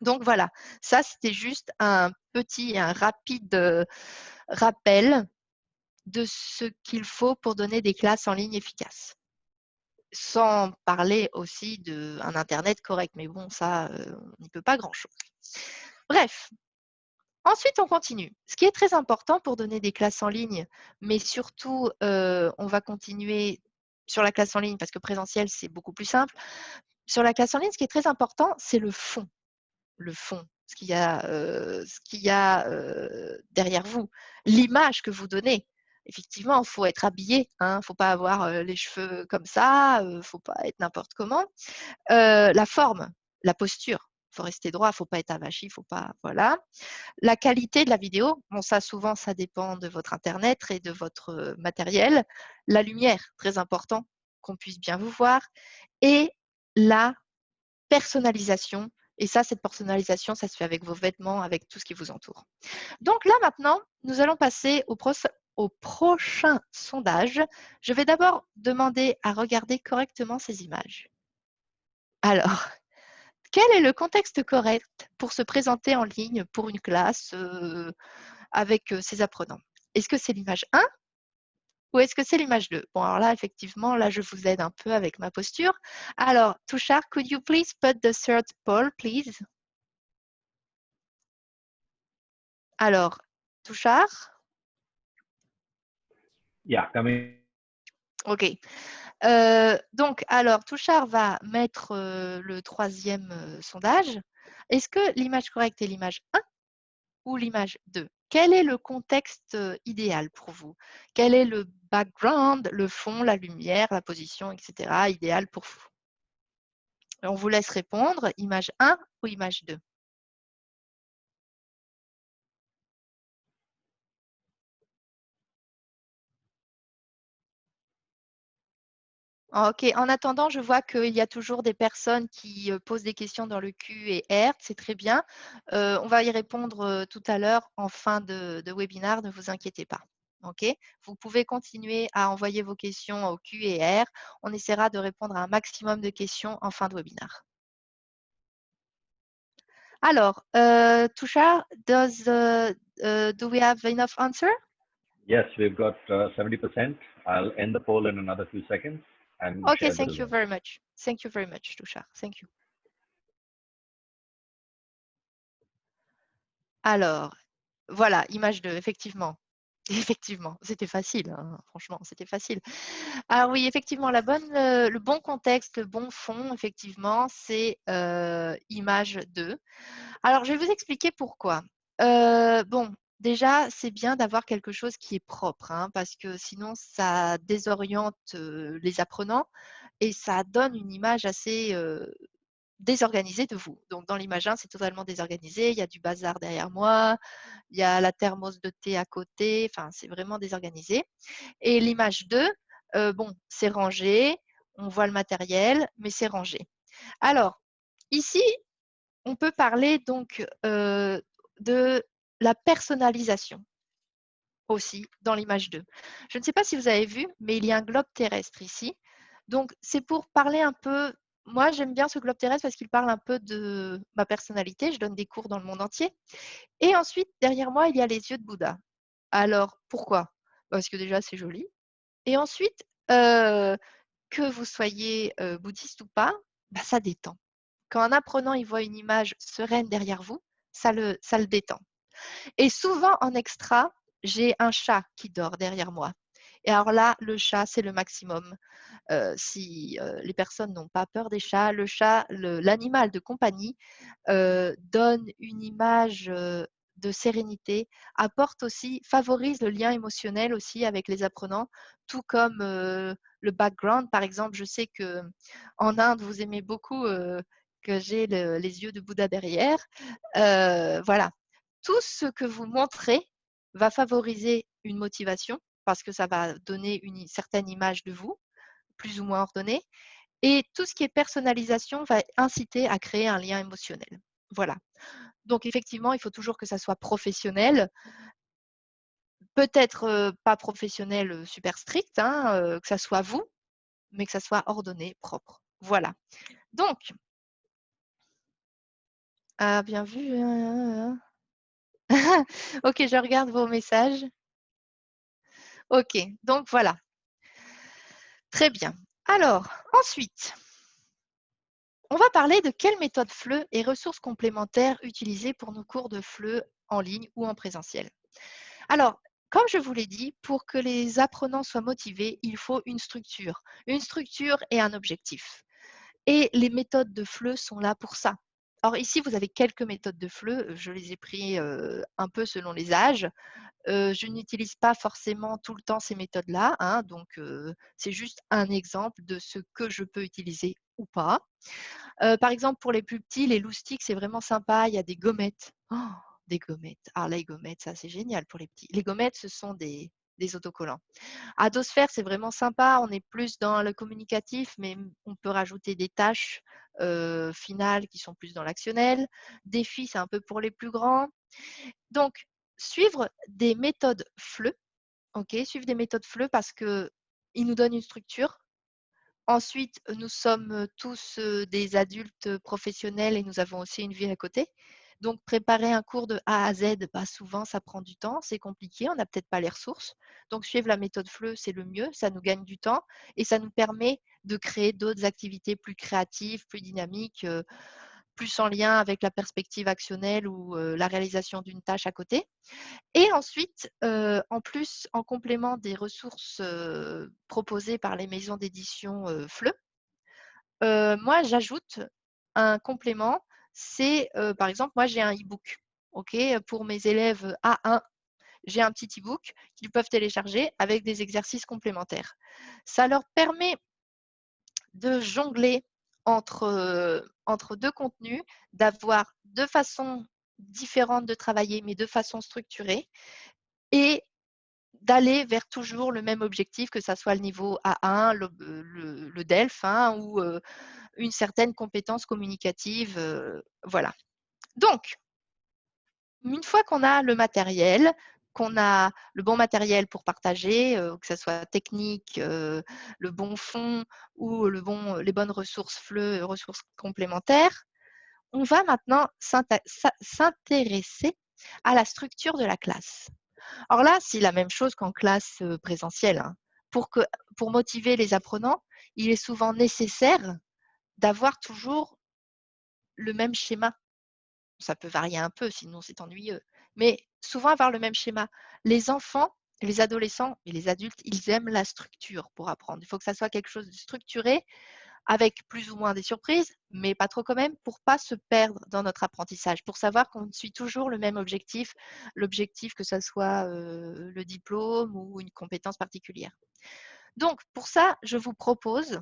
Donc voilà, ça c'était juste un rapide rappel de ce qu'il faut pour donner des classes en ligne efficaces. Sans parler aussi d'un Internet correct, mais bon, ça, on n'y peut pas grand-chose. Bref, ensuite on continue. Ce qui est très important pour donner des classes en ligne, mais surtout, on va continuer sur la classe en ligne parce que présentiel, c'est beaucoup plus simple. Sur la classe en ligne, ce qui est très important, c'est le fond. Ce qu'il y a derrière vous, l'image que vous donnez. Effectivement, il faut être habillé, hein, il ne faut pas avoir les cheveux comme ça, il ne faut pas être n'importe comment. La forme, la posture, il faut rester droit, il ne faut pas être avachi, il faut pas, voilà. La qualité de la vidéo, bon ça souvent ça dépend de votre internet et de votre matériel. La lumière, très important, qu'on puisse bien vous voir. Et la personnalisation. Et ça, cette personnalisation, ça se fait avec vos vêtements, avec tout ce qui vous entoure. Donc là, maintenant, nous allons passer au prochain sondage. Je vais d'abord demander à regarder correctement ces images. Alors, quel est le contexte correct pour se présenter en ligne pour une classe avec ses apprenants? Est-ce que c'est l'image 1 Ou est-ce que c'est l'image 2? Bon, alors là, effectivement, là, je vous aide un peu avec ma posture. Alors, Tushar, could you please put the third poll, please? Alors, Tushar? Yeah, coming. OK. Donc, alors, Tushar va mettre le troisième sondage. Est-ce que l'image correcte est l'image 1 ou l'image 2? Quel est le contexte idéal pour vous? Quel est le background, le fond, la lumière, la position, etc. idéal pour vous? On vous laisse répondre, image 1 ou image 2? OK. En attendant, je vois qu'il y a toujours des personnes qui posent des questions dans le Q&R. C'est très bien. On va y répondre tout à l'heure en fin de webinaire. Ne vous inquiétez pas. OK. Vous pouvez continuer à envoyer vos questions au Q&R. On essaiera de répondre à un maximum de questions en fin de webinaire. Alors, Tushar, do we have enough answer? Yes, we've got 70%. I'll end the poll in another few seconds. And Okay, share the thank you results. very much. Thank you very much, Tushar. Thank you. Alors, voilà, image 2, effectivement. Effectivement, c'était facile, hein, franchement, c'était facile. Alors oui, effectivement, le bon contexte, le bon fond, effectivement, c'est image 2. Alors, je vais vous expliquer pourquoi. Bon, déjà, c'est bien d'avoir quelque chose qui est propre, hein, parce que sinon, ça désoriente les apprenants et ça donne une image assez désorganisée de vous. Donc, dans l'image 1, c'est totalement désorganisé. Il y a du bazar derrière moi, il y a la thermos de thé à côté. Enfin, c'est vraiment désorganisé. Et l'image 2, bon, c'est rangé. On voit le matériel, mais c'est rangé. Alors, ici, on peut parler donc de la personnalisation aussi dans l'image 2. Je ne sais pas si vous avez vu, mais il y a un globe terrestre ici. Donc, c'est pour parler un peu. Moi, j'aime bien ce globe terrestre parce qu'il parle un peu de ma personnalité. Je donne des cours dans le monde entier. Et ensuite, derrière moi, il y a les yeux de Bouddha. Alors, pourquoi? Parce que déjà, c'est joli. Et ensuite, que vous soyez bouddhiste ou pas, bah, ça détend. Quand un apprenant il voit une image sereine derrière vous, ça le détend. Et souvent, en extra, j'ai un chat qui dort derrière moi. Et alors là, le chat, c'est le maximum. Si les personnes n'ont pas peur des chats, le chat, l'animal de compagnie, donne une image de sérénité, apporte aussi, favorise le lien émotionnel aussi avec les apprenants, tout comme le background. Par exemple, je sais que en Inde, vous aimez beaucoup que j'ai les yeux de Bouddha derrière. Voilà, tout ce que vous montrez va favoriser une motivation parce que ça va donner une certaine image de vous, plus ou moins ordonnée. Et tout ce qui est personnalisation va inciter à créer un lien émotionnel. Voilà. Donc effectivement, il faut toujours que ça soit professionnel. Peut-être pas professionnel super strict, hein, que ça soit vous, mais que ça soit ordonné, propre. Voilà. Donc, bien vu. Ok, je regarde vos messages. Ok, donc voilà. Très bien. Alors, ensuite, on va parler de quelle méthode FLE et ressources complémentaires utiliser pour nos cours de FLE en ligne ou en présentiel. Alors, comme je vous l'ai dit, pour que les apprenants soient motivés, il faut une structure et un objectif. Et les méthodes de FLE sont là pour ça. Alors ici, vous avez quelques méthodes de FLE, je les ai pris un peu selon les âges. Je n'utilise pas forcément tout le temps ces méthodes-là, hein, donc c'est juste un exemple de ce que je peux utiliser ou pas. Par exemple, pour les plus petits, les loustiques, c'est vraiment sympa. Il y a des gommettes. Oh, des gommettes. Alors les gommettes, ça c'est génial pour les petits. Les gommettes, ce sont des autocollants. Adosphère, c'est vraiment sympa. On est plus dans le communicatif, mais on peut rajouter des tâches finales qui sont plus dans l'actionnel. Défi, c'est un peu pour les plus grands. Donc, suivre des méthodes FLE, ok, suivre des méthodes FLE parce qu'ils nous donnent une structure. Ensuite, nous sommes tous des adultes professionnels et nous avons aussi une vie à côté. Donc, préparer un cours de A à Z, bah, souvent, ça prend du temps, c'est compliqué, on n'a peut-être pas les ressources. Donc, suivre la méthode FLE, c'est le mieux, ça nous gagne du temps et ça nous permet de créer d'autres activités plus créatives, plus dynamiques, plus en lien avec la perspective actionnelle ou la réalisation d'une tâche à côté. Et ensuite, en plus, en complément des ressources proposées par les maisons d'édition FLE, moi, j'ajoute un complément. C'est, par exemple, moi, j'ai un e-book. Pour mes élèves A1, j'ai un petit e-book qu'ils peuvent télécharger avec des exercices complémentaires. Ça leur permet de jongler entre deux contenus, d'avoir deux façons différentes de travailler, mais de façon structurée, et d'aller vers toujours le même objectif, que ça soit le niveau A1, le DELF, ou une certaine compétence communicative. Voilà. Donc, une fois qu'on a le matériel, qu'on a le bon matériel pour partager, que ce soit technique, le bon fond ou les bonnes ressources FLE, ressources complémentaires, on va maintenant s'intéresser à la structure de la classe. Alors là, c'est la même chose qu'en classe présentielle, hein. Pour motiver les apprenants, il est souvent nécessaire d'avoir toujours le même schéma. Ça peut varier un peu, sinon c'est ennuyeux. Mais souvent avoir le même schéma. Les enfants, les adolescents et les adultes, ils aiment la structure pour apprendre. Il faut que ça soit quelque chose de structuré, avec plus ou moins des surprises, mais pas trop quand même, pour ne pas se perdre dans notre apprentissage, pour savoir qu'on suit toujours le même objectif, l'objectif que ce soit le diplôme ou une compétence particulière. Donc, pour ça, je vous propose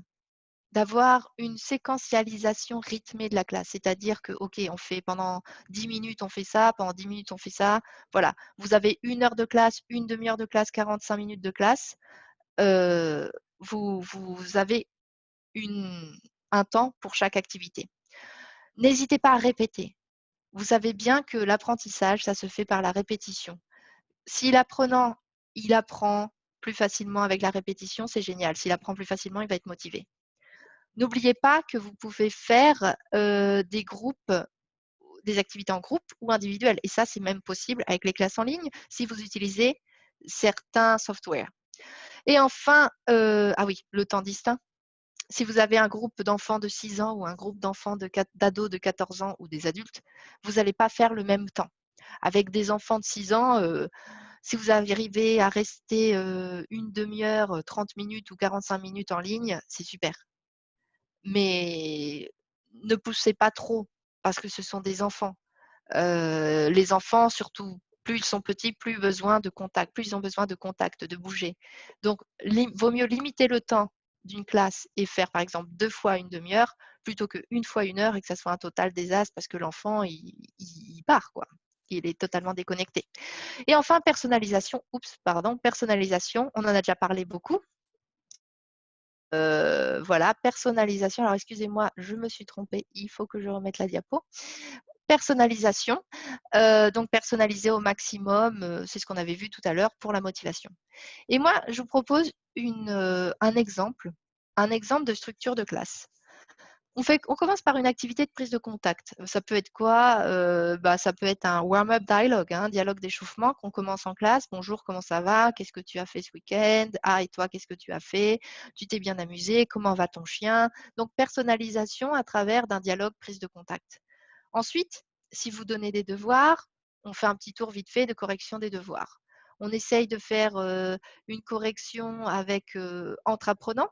d'avoir une séquentialisation rythmée de la classe. C'est-à-dire que, OK, on fait pendant 10 minutes, on fait ça, pendant 10 minutes, on fait ça. Voilà, vous avez 1 heure de classe, une demi-heure de classe, 45 minutes de classe. Vous avez un temps pour chaque activité. N'hésitez pas à répéter. Vous savez bien que l'apprentissage, ça se fait par la répétition. Si l'apprenant, il apprend plus facilement avec la répétition, c'est génial. S'il apprend plus facilement, il va être motivé. N'oubliez pas que vous pouvez faire des groupes, des activités en groupe ou individuelles. Et ça, c'est même possible avec les classes en ligne si vous utilisez certains softwares. Et enfin, ah oui, le temps distinct. Si vous avez un groupe d'enfants de 6 ans ou un groupe d'ados de 14 ans ou des adultes, vous n'allez pas faire le même temps. Avec des enfants de 6 ans, si vous arrivez à rester une demi-heure, 30 minutes ou 45 minutes en ligne, c'est super. Mais ne poussez pas trop parce que ce sont des enfants. Les enfants, surtout, plus ils sont petits, plus ils ont besoin de contact, de bouger. Donc, vaut mieux limiter le temps d'une classe et faire, par exemple, 2 fois une demi-heure plutôt qu'une fois 1 heure et que ça soit un total désastre parce que l'enfant, il part, quoi. Il est totalement déconnecté. Et enfin, personnalisation. Personnalisation, on en a déjà parlé beaucoup. Voilà, personnalisation. Alors, excusez-moi, je me suis trompée. Il faut que je remette la diapo. Personnalisation, donc personnaliser au maximum, c'est ce qu'on avait vu tout à l'heure pour la motivation. Et moi, je vous propose un exemple de structure de classe. On commence par une activité de prise de contact. Ça peut être quoi? Ça peut être un warm-up dialogue, un dialogue d'échauffement qu'on commence en classe. Bonjour, comment ça va? Qu'est-ce que tu as fait ce week-end? Ah, et toi, qu'est-ce que tu as fait? Tu t'es bien amusé? Comment va ton chien? Donc, personnalisation à travers d'un dialogue prise de contact. Ensuite, si vous donnez des devoirs, on fait un petit tour vite fait de correction des devoirs. On essaye de faire une correction entre apprenants,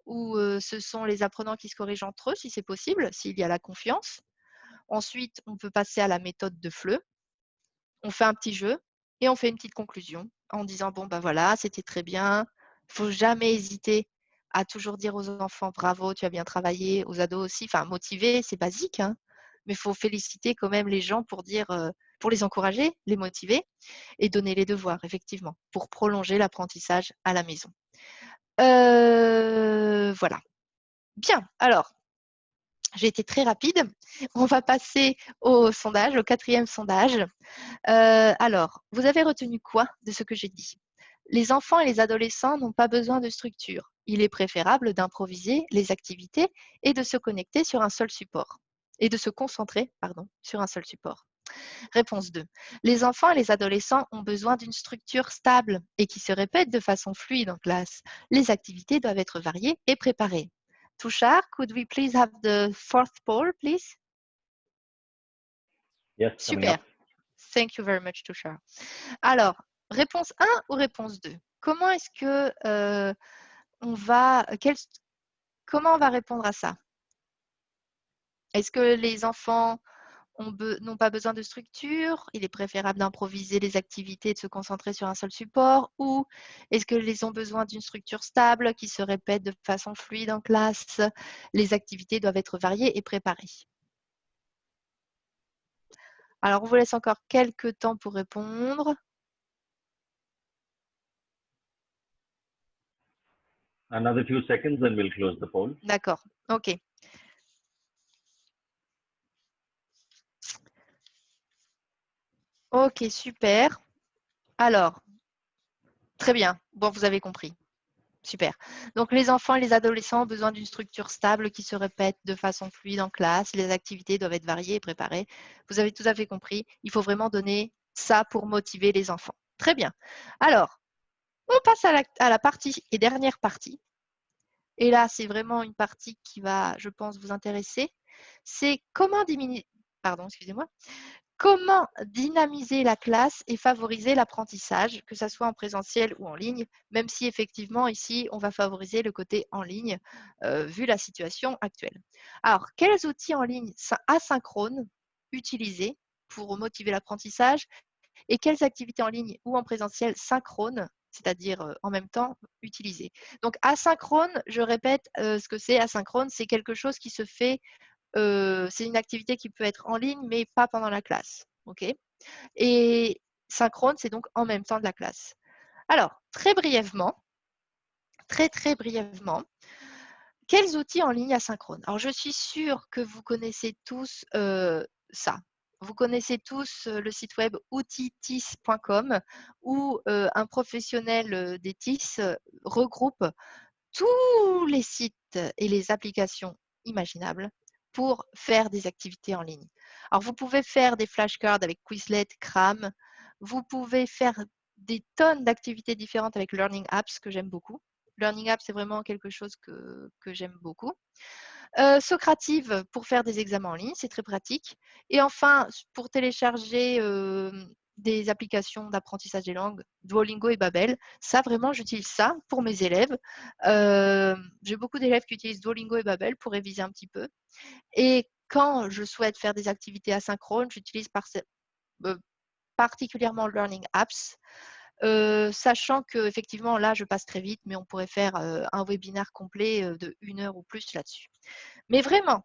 où ce sont les apprenants qui se corrigent entre eux, si c'est possible, s'il y a la confiance. Ensuite, on peut passer à la méthode de FLE. On fait un petit jeu et on fait une petite conclusion en disant, bon, ben voilà, c'était très bien. Il ne faut jamais hésiter à toujours dire aux enfants, bravo, tu as bien travaillé, aux ados aussi, enfin, motiver, c'est basique, hein, mais il faut féliciter quand même les gens pour les encourager, les motiver et donner les devoirs, effectivement, pour prolonger l'apprentissage à la maison. Voilà. Bien, alors, j'ai été très rapide. On va passer au sondage, au 4e sondage. Alors, vous avez retenu quoi de ce que j'ai dit? Les enfants et les adolescents n'ont pas besoin de structure. Il est préférable d'improviser les activités et de se connecter sur un seul support. Et de se concentrer, pardon, sur un seul support. Réponse 2. Les enfants et les adolescents ont besoin d'une structure stable et qui se répète de façon fluide en classe. Les activités doivent être variées et préparées. Tushar, could we please have the fourth poll, please? Yes, coming Super. up. Thank you very much, Tushar. Alors, réponse 1 ou réponse 2? Comment est-ce que comment on va répondre à ça? Est-ce que les enfants n'ont pas besoin de structure? Il est préférable d'improviser les activités et de se concentrer sur un seul support? Ou est-ce qu'ils ont besoin d'une structure stable qui se répète de façon fluide en classe? Les activités doivent être variées et préparées. Alors, on vous laisse encore quelques temps pour répondre. Another few seconds and we'll close the poll. D'accord, ok. Ok, super. Alors, très bien. Bon, vous avez compris. Super. Donc, les enfants et les adolescents ont besoin d'une structure stable qui se répète de façon fluide en classe. Les activités doivent être variées et préparées. Vous avez tout à fait compris. Il faut vraiment donner ça pour motiver les enfants. Très bien. Alors, on passe à la partie et dernière partie. Et là, c'est vraiment une partie qui va, je pense, vous intéresser. C'est comment diminuer... Pardon, excusez-moi. Comment dynamiser la classe et favoriser l'apprentissage, que ce soit en présentiel ou en ligne, même si effectivement ici, on va favoriser le côté en ligne, vu la situation actuelle. Alors, quels outils en ligne asynchrones utiliser pour motiver l'apprentissage et quelles activités en ligne ou en présentiel synchrones, c'est-à-dire en même temps, utiliser. Donc, asynchrone, je répète ce que c'est asynchrone, c'est quelque chose qui se fait c'est une activité qui peut être en ligne, mais pas pendant la classe. Okay, et synchrone, c'est donc en même temps de la classe. Alors, très brièvement, très brièvement, quels outils en ligne asynchrone? Alors, je suis sûre que vous connaissez tous ça. Vous connaissez tous le site web outils.tis.com où un professionnel des TIS regroupe tous les sites et les applications imaginables pour faire des activités en ligne. Alors, vous pouvez faire des flashcards avec Quizlet, Cram. Vous pouvez faire des tonnes d'activités différentes avec Learning Apps, que j'aime beaucoup. Learning Apps, c'est vraiment quelque chose que j'aime beaucoup. Socrative pour faire des examens en ligne, c'est très pratique. Et enfin, pour télécharger des applications d'apprentissage des langues, Duolingo et Babel, ça vraiment, j'utilise ça pour mes élèves. J'ai beaucoup d'élèves qui utilisent Duolingo et Babel pour réviser un petit peu. Et quand je souhaite faire des activités asynchrones, j'utilise particulièrement Learning Apps. Sachant que effectivement là je passe très vite, mais on pourrait faire un webinaire complet de 1 heure ou plus là-dessus. Mais vraiment,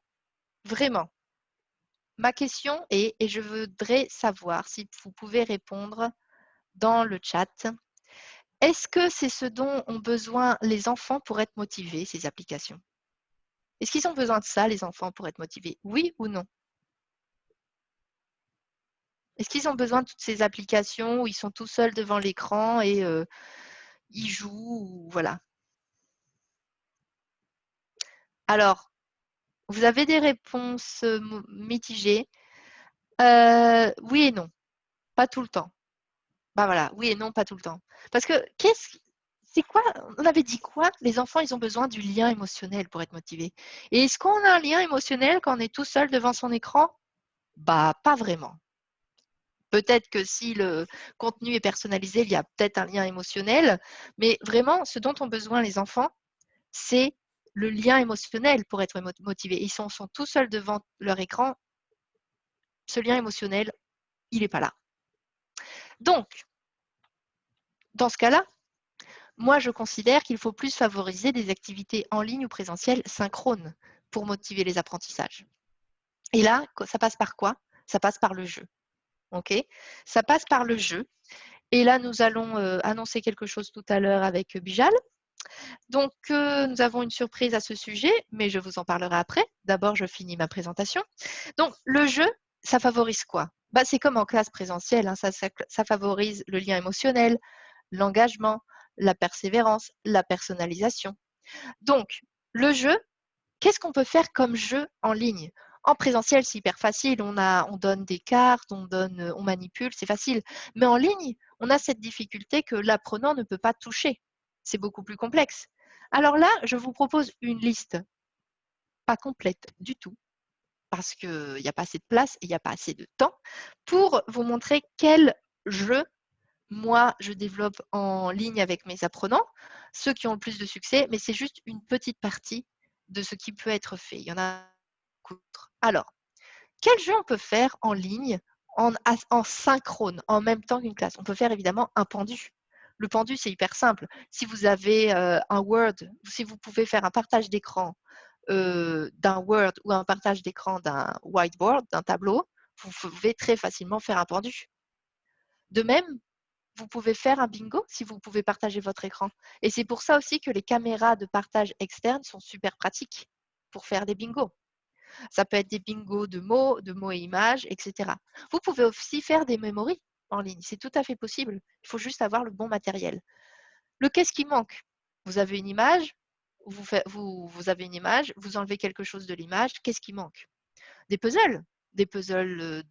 ma question est, et je voudrais savoir si vous pouvez répondre dans le chat, est-ce que c'est ce dont ont besoin les enfants pour être motivés, ces applications? Est-ce qu'ils ont besoin de ça, les enfants, pour être motivés? Oui ou non? Est-ce qu'ils ont besoin de toutes ces applications où ils sont tout seuls devant l'écran et ils jouent, voilà. Alors, vous avez des réponses mitigées. Oui et non, pas tout le temps. Bah voilà, oui et non, pas tout le temps. Parce que c'est quoi? On avait dit quoi? Les enfants, ils ont besoin du lien émotionnel pour être motivés. Et est-ce qu'on a un lien émotionnel quand on est tout seul devant son écran? Bah, pas vraiment. Peut-être que si le contenu est personnalisé, il y a peut-être un lien émotionnel, mais vraiment, ce dont ont besoin les enfants, c'est le lien émotionnel pour être motivés. Ils sont tout seuls devant leur écran. Ce lien émotionnel, il n'est pas là. Donc, dans ce cas-là, moi, je considère qu'il faut plus favoriser des activités en ligne ou présentielles synchrones pour motiver les apprentissages. Et là, ça passe par quoi? Ça passe par le jeu. Okay, ça passe par le jeu. Et là, nous allons annoncer quelque chose tout à l'heure avec Bijal. Donc, nous avons une surprise à ce sujet, mais je vous en parlerai après. D'abord, je finis ma présentation. Donc, le jeu, ça favorise quoi? Bah, c'est comme en classe présentielle, hein, ça favorise le lien émotionnel, l'engagement, la persévérance, la personnalisation. Donc, le jeu, qu'est-ce qu'on peut faire comme jeu en ligne? En présentiel, c'est hyper facile. On donne des cartes, on manipule, c'est facile. Mais en ligne, on a cette difficulté que l'apprenant ne peut pas toucher. C'est beaucoup plus complexe. Alors là, je vous propose une liste, pas complète du tout, parce qu'il n'y a pas assez de place et il n'y a pas assez de temps, pour vous montrer quel jeu moi, je développe en ligne avec mes apprenants, ceux qui ont le plus de succès, mais c'est juste une petite partie de ce qui peut être fait. Il y en a beaucoup d'autres. Alors, quel jeu on peut faire en ligne en synchrone, en même temps qu'une classe? On peut faire évidemment un pendu. Le pendu, c'est hyper simple. Si vous avez un Word, si vous pouvez faire un partage d'écran d'un Word ou un partage d'écran d'un whiteboard, d'un tableau, vous pouvez très facilement faire un pendu. De même, vous pouvez faire un bingo si vous pouvez partager votre écran. Et c'est pour ça aussi que les caméras de partage externes sont super pratiques pour faire des bingos. Ça peut être des bingos de mots et images, etc. Vous pouvez aussi faire des memories en ligne. C'est tout à fait possible. Il faut juste avoir le bon matériel. Le qu'est-ce qui manque? Vous avez une image, vous avez une image, vous enlevez quelque chose de l'image. Qu'est-ce qui manque? Des puzzles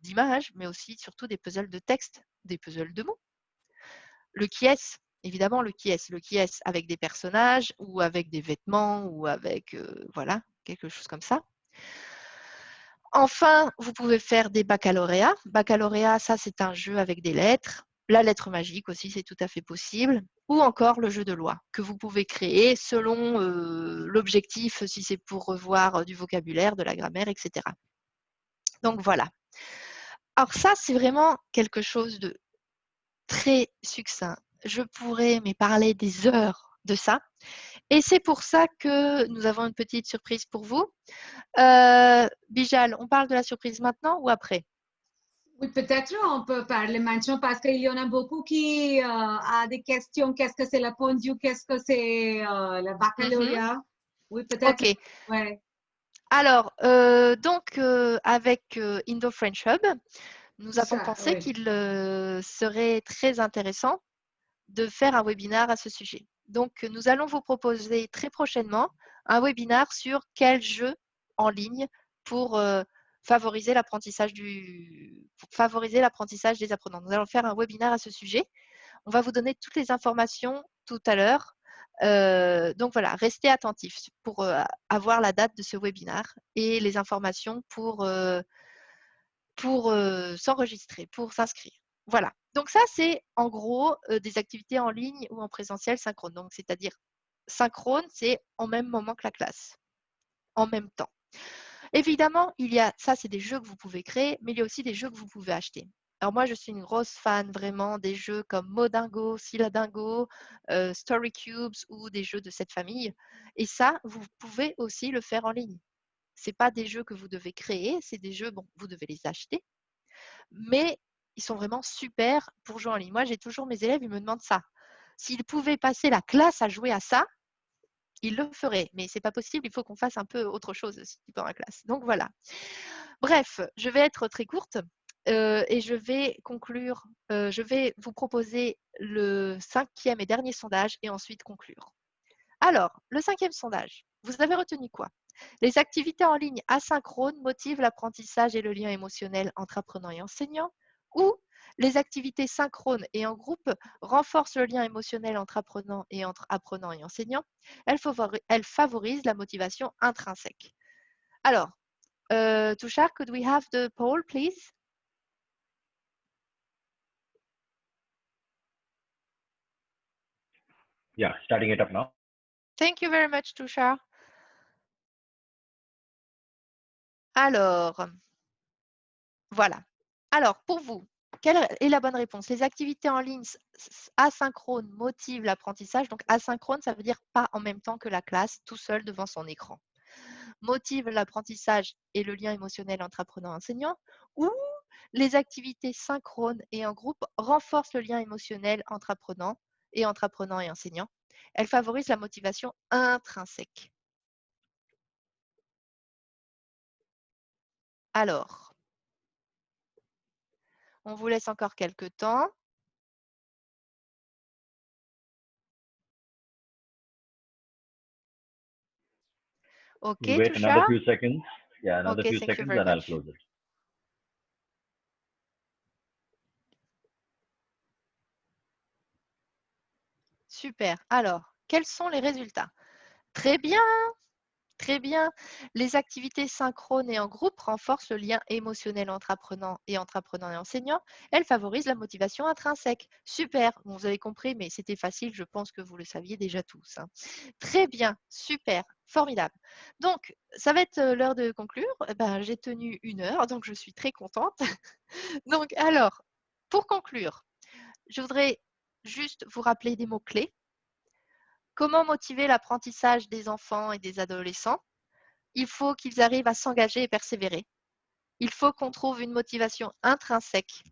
d'images, mais aussi surtout des puzzles de texte, des puzzles de mots. Le qui est, évidemment, le qui est avec des personnages ou avec des vêtements ou avec, voilà, quelque chose comme ça. Enfin, vous pouvez faire des baccalauréats. Baccalauréat, ça, c'est un jeu avec des lettres. La lettre magique aussi, c'est tout à fait possible. Ou encore le jeu de loi que vous pouvez créer selon l'objectif, si c'est pour revoir du vocabulaire, de la grammaire, etc. Donc voilà. Alors ça, c'est vraiment quelque chose de très succinct. Je pourrais mais parler des heures de ça. Et c'est pour ça que nous avons une petite surprise pour vous. Bijal, on parle de la surprise maintenant ou après? Oui, peut-être on peut parler maintenant parce qu'il y en a beaucoup qui a des questions. Qu'est-ce que c'est la pendule? Qu'est-ce que c'est le baccalauréat? Oui, peut-être. Ok. Ouais. Alors, avec Indo French Hub, nous avons Ça, pensé oui. qu'il serait très intéressant de faire un webinaire à ce sujet. Donc, nous allons vous proposer très prochainement un webinaire sur quel jeu en ligne pour favoriser l'apprentissage des apprenants. Nous allons faire un webinaire à ce sujet. On va vous donner toutes les informations tout à l'heure. Donc voilà, restez attentifs pour avoir la date de ce webinaire et les informations pour s'enregistrer, pour s'inscrire. Voilà. Donc ça, c'est en gros des activités en ligne ou en présentiel synchrone. Donc, c'est-à-dire synchrone, c'est en même moment que la classe, en même temps. Évidemment, ça, c'est des jeux que vous pouvez créer, mais il y a aussi des jeux que vous pouvez acheter. Alors moi, je suis une grosse fan vraiment des jeux comme Modingo, Siladingo, Story Cubes ou des jeux de cette famille. Et ça, vous pouvez aussi le faire en ligne. Ce n'est pas des jeux que vous devez créer, c'est des jeux, bon, vous devez les acheter, mais ils sont vraiment super pour jouer en ligne. Moi, j'ai toujours mes élèves, ils me demandent ça. S'ils pouvaient passer la classe à jouer à ça, ils le feraient. Mais ce n'est pas possible, il faut qu'on fasse un peu autre chose aussi pendant la classe. Donc voilà. Bref, je vais être très courte et je vais conclure. Je vais vous proposer le 5e et dernier sondage et ensuite conclure. Alors, le 5e sondage, vous avez retenu quoi? Les activités en ligne asynchrones motivent l'apprentissage et le lien émotionnel entre apprenants et enseignants, ou les activités synchrones et en groupe renforcent le lien émotionnel entre apprenants et enseignants. Elles favorisent la motivation intrinsèque. Alors, Tushar, could we have the poll, please? Yeah, starting it up now. Thank you very much, Tushar. Alors, voilà. Alors, pour vous, quelle est la bonne réponse? Les activités en ligne asynchrones motivent l'apprentissage. Donc, asynchrone, ça veut dire pas en même temps que la classe, tout seul devant son écran. Motive l'apprentissage et le lien émotionnel entre apprenants et enseignants. Ou les activités synchrones et en groupe renforcent le lien émotionnel entre apprenants et enseignants. Elles favorisent la motivation intrinsèque. Alors, on vous laisse encore quelques temps. OK, We'll wait Tusha? another few seconds. Yeah, another Okay, few thank you seconds, very and I'll much. close it. Super. Alors, quels sont les résultats? Très bien, très bien. Les activités synchrones et en groupe renforcent le lien émotionnel entre apprenants et enseignants. Elles favorisent la motivation intrinsèque. Super. Bon, vous avez compris, mais c'était facile. Je pense que vous le saviez déjà tous, hein. Très bien, super, formidable. Donc, ça va être l'heure de conclure. Eh ben, j'ai tenu 1 heure, donc je suis très contente. Donc, alors, pour conclure, je voudrais juste vous rappeler des mots-clés. Comment motiver l'apprentissage des enfants et des adolescents? Il faut qu'ils arrivent à s'engager et persévérer. Il faut qu'on trouve une motivation intrinsèque.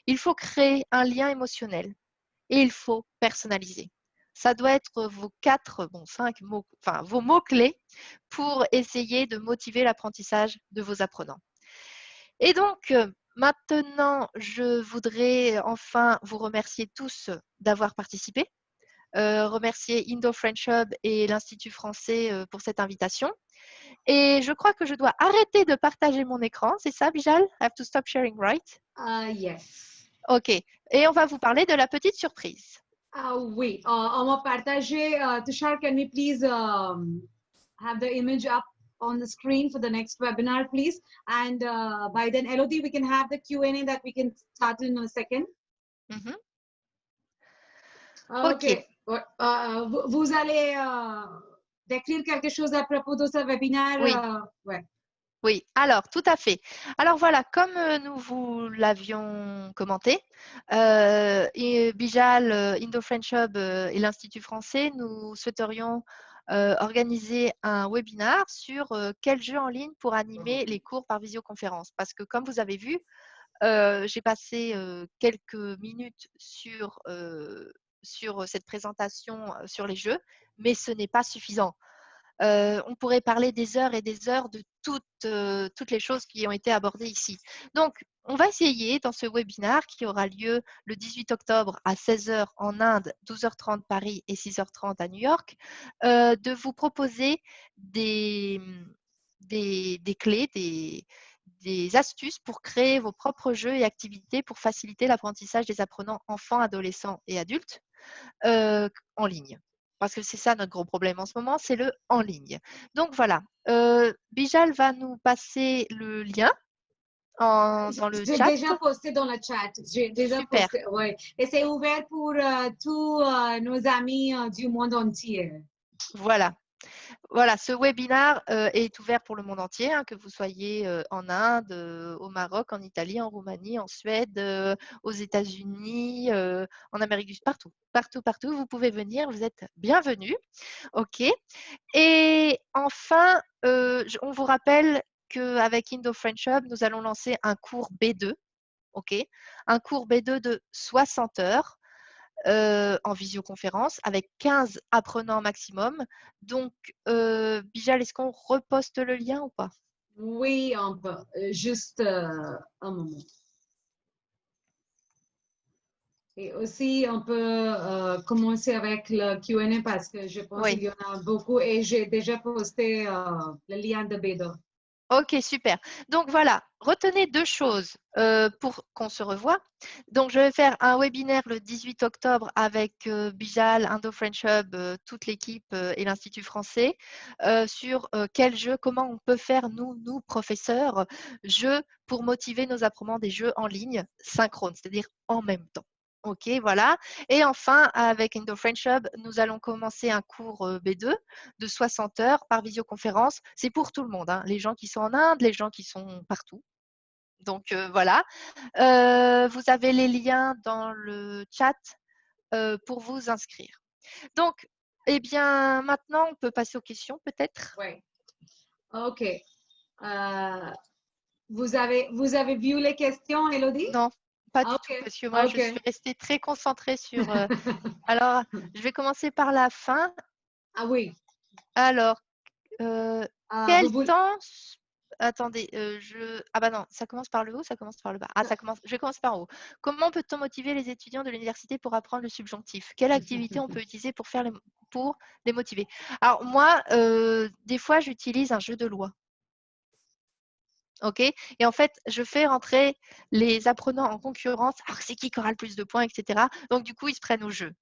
Il faut créer un lien émotionnel et il faut personnaliser. Ça doit être vos 5 mots, enfin vos mots-clés pour essayer de motiver l'apprentissage de vos apprenants. Et donc, maintenant, je voudrais enfin vous remercier tous d'avoir participé. Remercier Indo-French Hub et l'Institut français pour cette invitation. Et je crois que je dois arrêter de partager mon écran. C'est ça, Bijal? I have to stop sharing, right? Yes. OK. Et on va vous parler de la petite surprise. Oui, on va partager. Tushar, can we please have the image up on the screen for the next webinar, please? And by then, Elodie, we can have the Q&A that we can start in a second. Mhm. OK. Vous allez décrire quelque chose à propos de ce webinaire? Oui. Ouais. Oui, alors tout à fait. Alors voilà, comme nous vous l'avions commenté, et Bijal, Indo-French Hub et l'Institut français, nous souhaiterions organiser un webinaire sur quel jeu en ligne pour animer les cours par visioconférence. Parce que comme vous avez vu, j'ai passé quelques minutes sur cette présentation sur les jeux, mais ce n'est pas suffisant. On pourrait parler des heures et des heures de toutes les choses qui ont été abordées ici. Donc, on va essayer dans ce webinaire qui aura lieu le 18 octobre à 16h en Inde, 12h30 Paris et 6h30 à New York, de vous proposer des clés, des astuces pour créer vos propres jeux et activités pour faciliter l'apprentissage des apprenants enfants, adolescents et adultes en ligne. Parce que c'est ça notre gros problème en ce moment, c'est le en ligne. Donc voilà, Bijal va nous passer le lien dans le J'ai chat. déjà posté dans le chat. J'ai déjà Super. posté, ouais. Et c'est ouvert pour tous nos amis du monde entier. Voilà. Voilà, ce webinaire est ouvert pour le monde entier, hein, que vous soyez en Inde, au Maroc, en Italie, en Roumanie, en Suède, aux États-Unis, en Amérique du Sud, partout. Partout, vous pouvez venir, vous êtes bienvenus. OK. Et enfin, on vous rappelle qu'avec Indo-French Hub, nous allons lancer un cours B2, OK, un cours B2 de 60 heures en visioconférence avec 15 apprenants maximum. Donc, Bijal, est-ce qu'on reposte le lien ou pas? Oui, on peut. Juste un moment. Et aussi, on peut commencer avec le Q&A parce que je pense qu'il y en a beaucoup et j'ai déjà posté le lien de Bédo. Ok, super. Donc voilà, retenez 2 choses pour qu'on se revoie. Donc je vais faire un webinaire le 18 octobre avec Bijal, Indo-French Hub, toute l'équipe et l'Institut français sur quel jeu, comment on peut faire nous professeurs, jeux pour motiver nos apprenants des jeux en ligne synchrones, c'est-à-dire en même temps. Ok, voilà. Et enfin, avec Indo-French Hub, nous allons commencer un cours B2 de 60 heures par visioconférence. C'est pour tout le monde, hein, les gens qui sont en Inde, les gens qui sont partout. Donc voilà. Vous avez les liens dans le chat pour vous inscrire. Donc, eh bien, maintenant, on peut passer aux questions peut-être. Oui. OK. Vous avez vu les questions, Elodie? Non, pas du tout, parce que moi, je suis restée très concentrée sur… Alors, je vais commencer par la fin. Ah oui. Alors, quel temps… Attendez, ah bah non, ça commence par le haut, ça commence par le bas. Ah, je vais commencer par en haut. Comment peut-on motiver les étudiants de l'université pour apprendre le subjonctif? Quelle activité on peut utiliser pour faire pour les motiver. Alors moi, des fois, j'utilise un jeu de loi. OK? Et en fait, je fais rentrer les apprenants en concurrence. Alors, c'est qui aura le plus de points, etc. Donc, du coup, ils se prennent au jeu.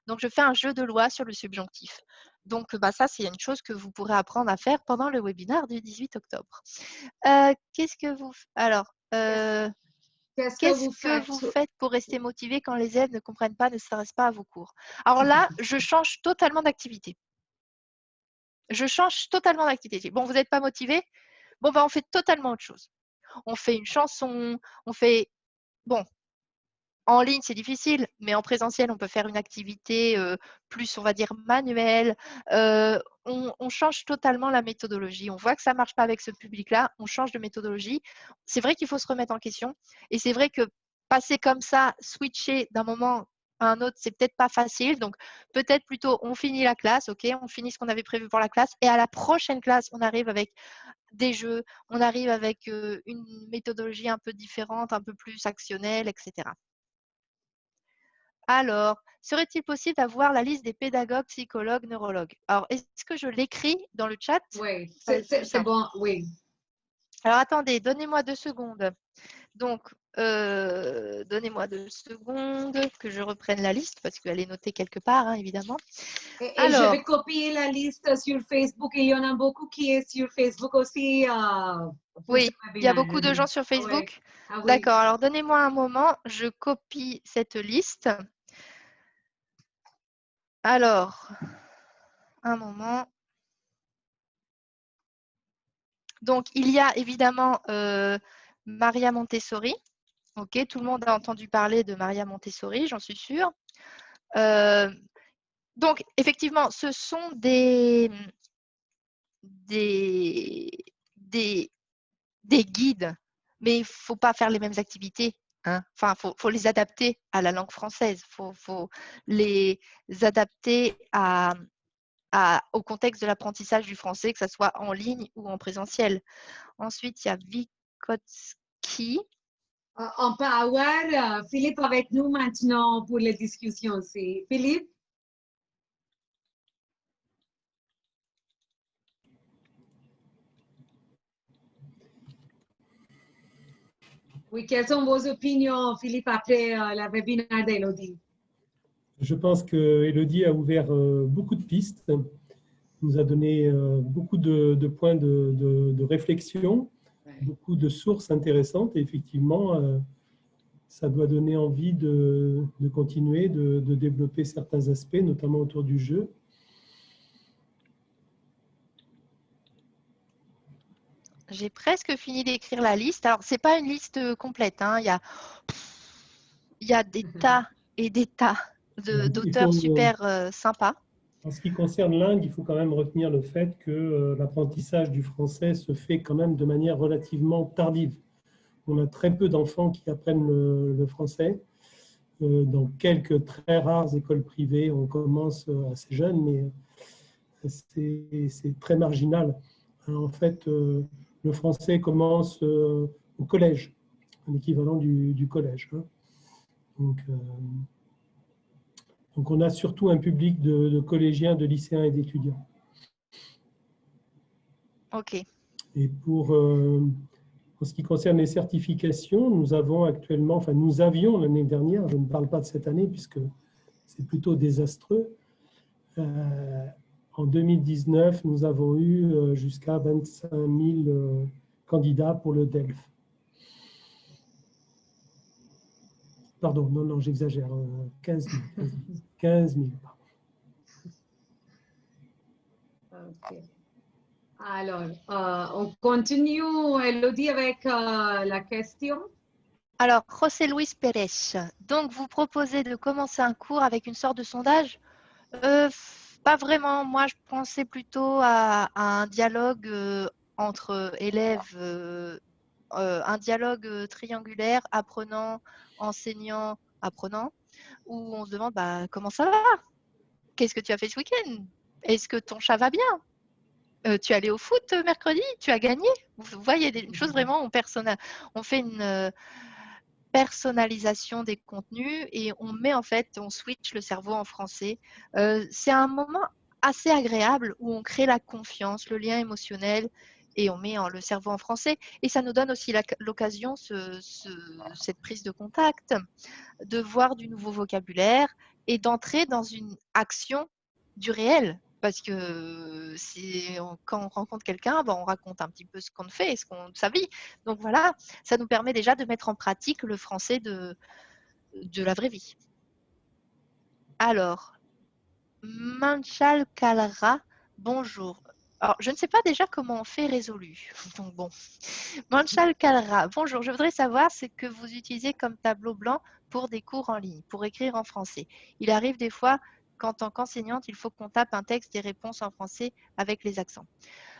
Donc, je fais un jeu de loi sur le subjonctif. Donc, ça, c'est une chose que vous pourrez apprendre à faire pendant le webinaire du 18 octobre. Qu'est-ce que vous... Alors, qu'est-ce que vous faites pour rester motivé quand les élèves ne comprennent pas, ne s'intéressent pas à vos cours? Alors là, je change totalement d'activité. Je change totalement d'activité. Bon, vous n'êtes pas motivé? Bon, on fait totalement autre chose. On fait une chanson, on fait... Bon, en ligne, c'est difficile, mais en présentiel, on peut faire une activité plus, on va dire, manuelle. On change totalement la méthodologie. On voit que ça ne marche pas avec ce public-là, on change de méthodologie. C'est vrai qu'il faut se remettre en question. Et c'est vrai que passer comme ça, switcher d'un moment à un autre, c'est peut-être pas facile. Donc, peut-être plutôt, on finit la classe, OK, on finit ce qu'on avait prévu pour la classe. Et à la prochaine classe, on arrive avec des jeux, on arrive avec une méthodologie un peu différente, un peu plus actionnelle, etc. Alors, serait-il possible d'avoir la liste des pédagogues, psychologues, neurologues? Alors, est-ce que je l'écris dans le chat? Oui, c'est bon, oui. Alors, attendez, donnez-moi 2 secondes. Donc, donnez-moi 2 secondes que je reprenne la liste parce qu'elle est notée quelque part, hein, évidemment. Et Alors, je vais copier la liste sur Facebook et il y en a beaucoup qui est sur Facebook aussi. Oui, il y a beaucoup de gens sur Facebook. Oui. Ah, oui. D'accord, alors donnez-moi un moment, je copie cette liste. Alors, un moment. Donc, il y a évidemment Maria Montessori. Ok, tout le monde a entendu parler de Maria Montessori, j'en suis sûre. Donc, effectivement, ce sont des guides, mais il ne faut pas faire les mêmes activités. Hein. Enfin, faut les adapter à la langue française. Faut les adapter au contexte de l'apprentissage du français, que ce soit en ligne ou en présentiel. Ensuite, il y a Vygotsky. On peut avoir Philippe avec nous maintenant pour les discussions aussi. Philippe? Oui, quelles sont vos opinions, Philippe, après la webinaire d'Élodie? Je pense que Élodie a ouvert beaucoup de pistes, nous a donné beaucoup de points de réflexion, beaucoup de sources intéressantes et effectivement, ça doit donner envie de continuer, de développer certains aspects, notamment autour du jeu. J'ai presque fini d'écrire la liste. Alors, ce n'est pas une liste complète. Hein. Il y a des tas et des tas d'auteurs super sympas. En ce qui concerne Ling, il faut quand même retenir le fait que l'apprentissage du français se fait quand même de manière relativement tardive. On a très peu d'enfants qui apprennent le français. Dans quelques très rares écoles privées, on commence assez jeune, mais c'est très marginal. En fait, le français commence au collège, un équivalent du collège. Hein. Donc, on a surtout un public de collégiens, de lycéens et d'étudiants. OK. Et en ce qui concerne les certifications, nous avons actuellement, enfin nous avions l'année dernière, je ne parle pas de cette année puisque c'est plutôt désastreux, en 2019, nous avons eu jusqu'à 25 000 candidats pour le DELF. Pardon, non, j'exagère, 15 000. 15 000 Okay. Alors, on continue, Élodie, avec la question. Alors, José Luis Pérez, donc vous proposez de commencer un cours avec une sorte de sondage? Pas vraiment. Moi, je pensais plutôt à un dialogue entre élèves, un dialogue triangulaire, apprenant, enseignant, apprenant, où on se demande comment ça va? Qu'est-ce que tu as fait ce week-end? Est-ce que ton chat va bien? Tu es allé au foot mercredi? Tu as gagné? Vous voyez des choses vraiment, on fait personnalisation des contenus et on switch le cerveau en français. C'est un moment assez agréable où on crée la confiance, le lien émotionnel et on met le cerveau en français. Et ça nous donne aussi l'occasion, cette prise de contact, de voir du nouveau vocabulaire et d'entrer dans une action du réel. Parce que quand on rencontre quelqu'un, on raconte un petit peu ce qu'on fait, sa vie. Donc voilà, ça nous permet déjà de mettre en pratique le français de la vraie vie. Alors, Manchal Kalra, bonjour. Alors, je ne sais pas déjà comment on fait résolu. Donc bon, Manchal Kalra, bonjour. Je voudrais savoir ce que vous utilisez comme tableau blanc pour des cours en ligne, pour écrire en français. Il arrive des fois qu'en tant qu'enseignante, il faut qu'on tape un texte des réponses en français avec les accents.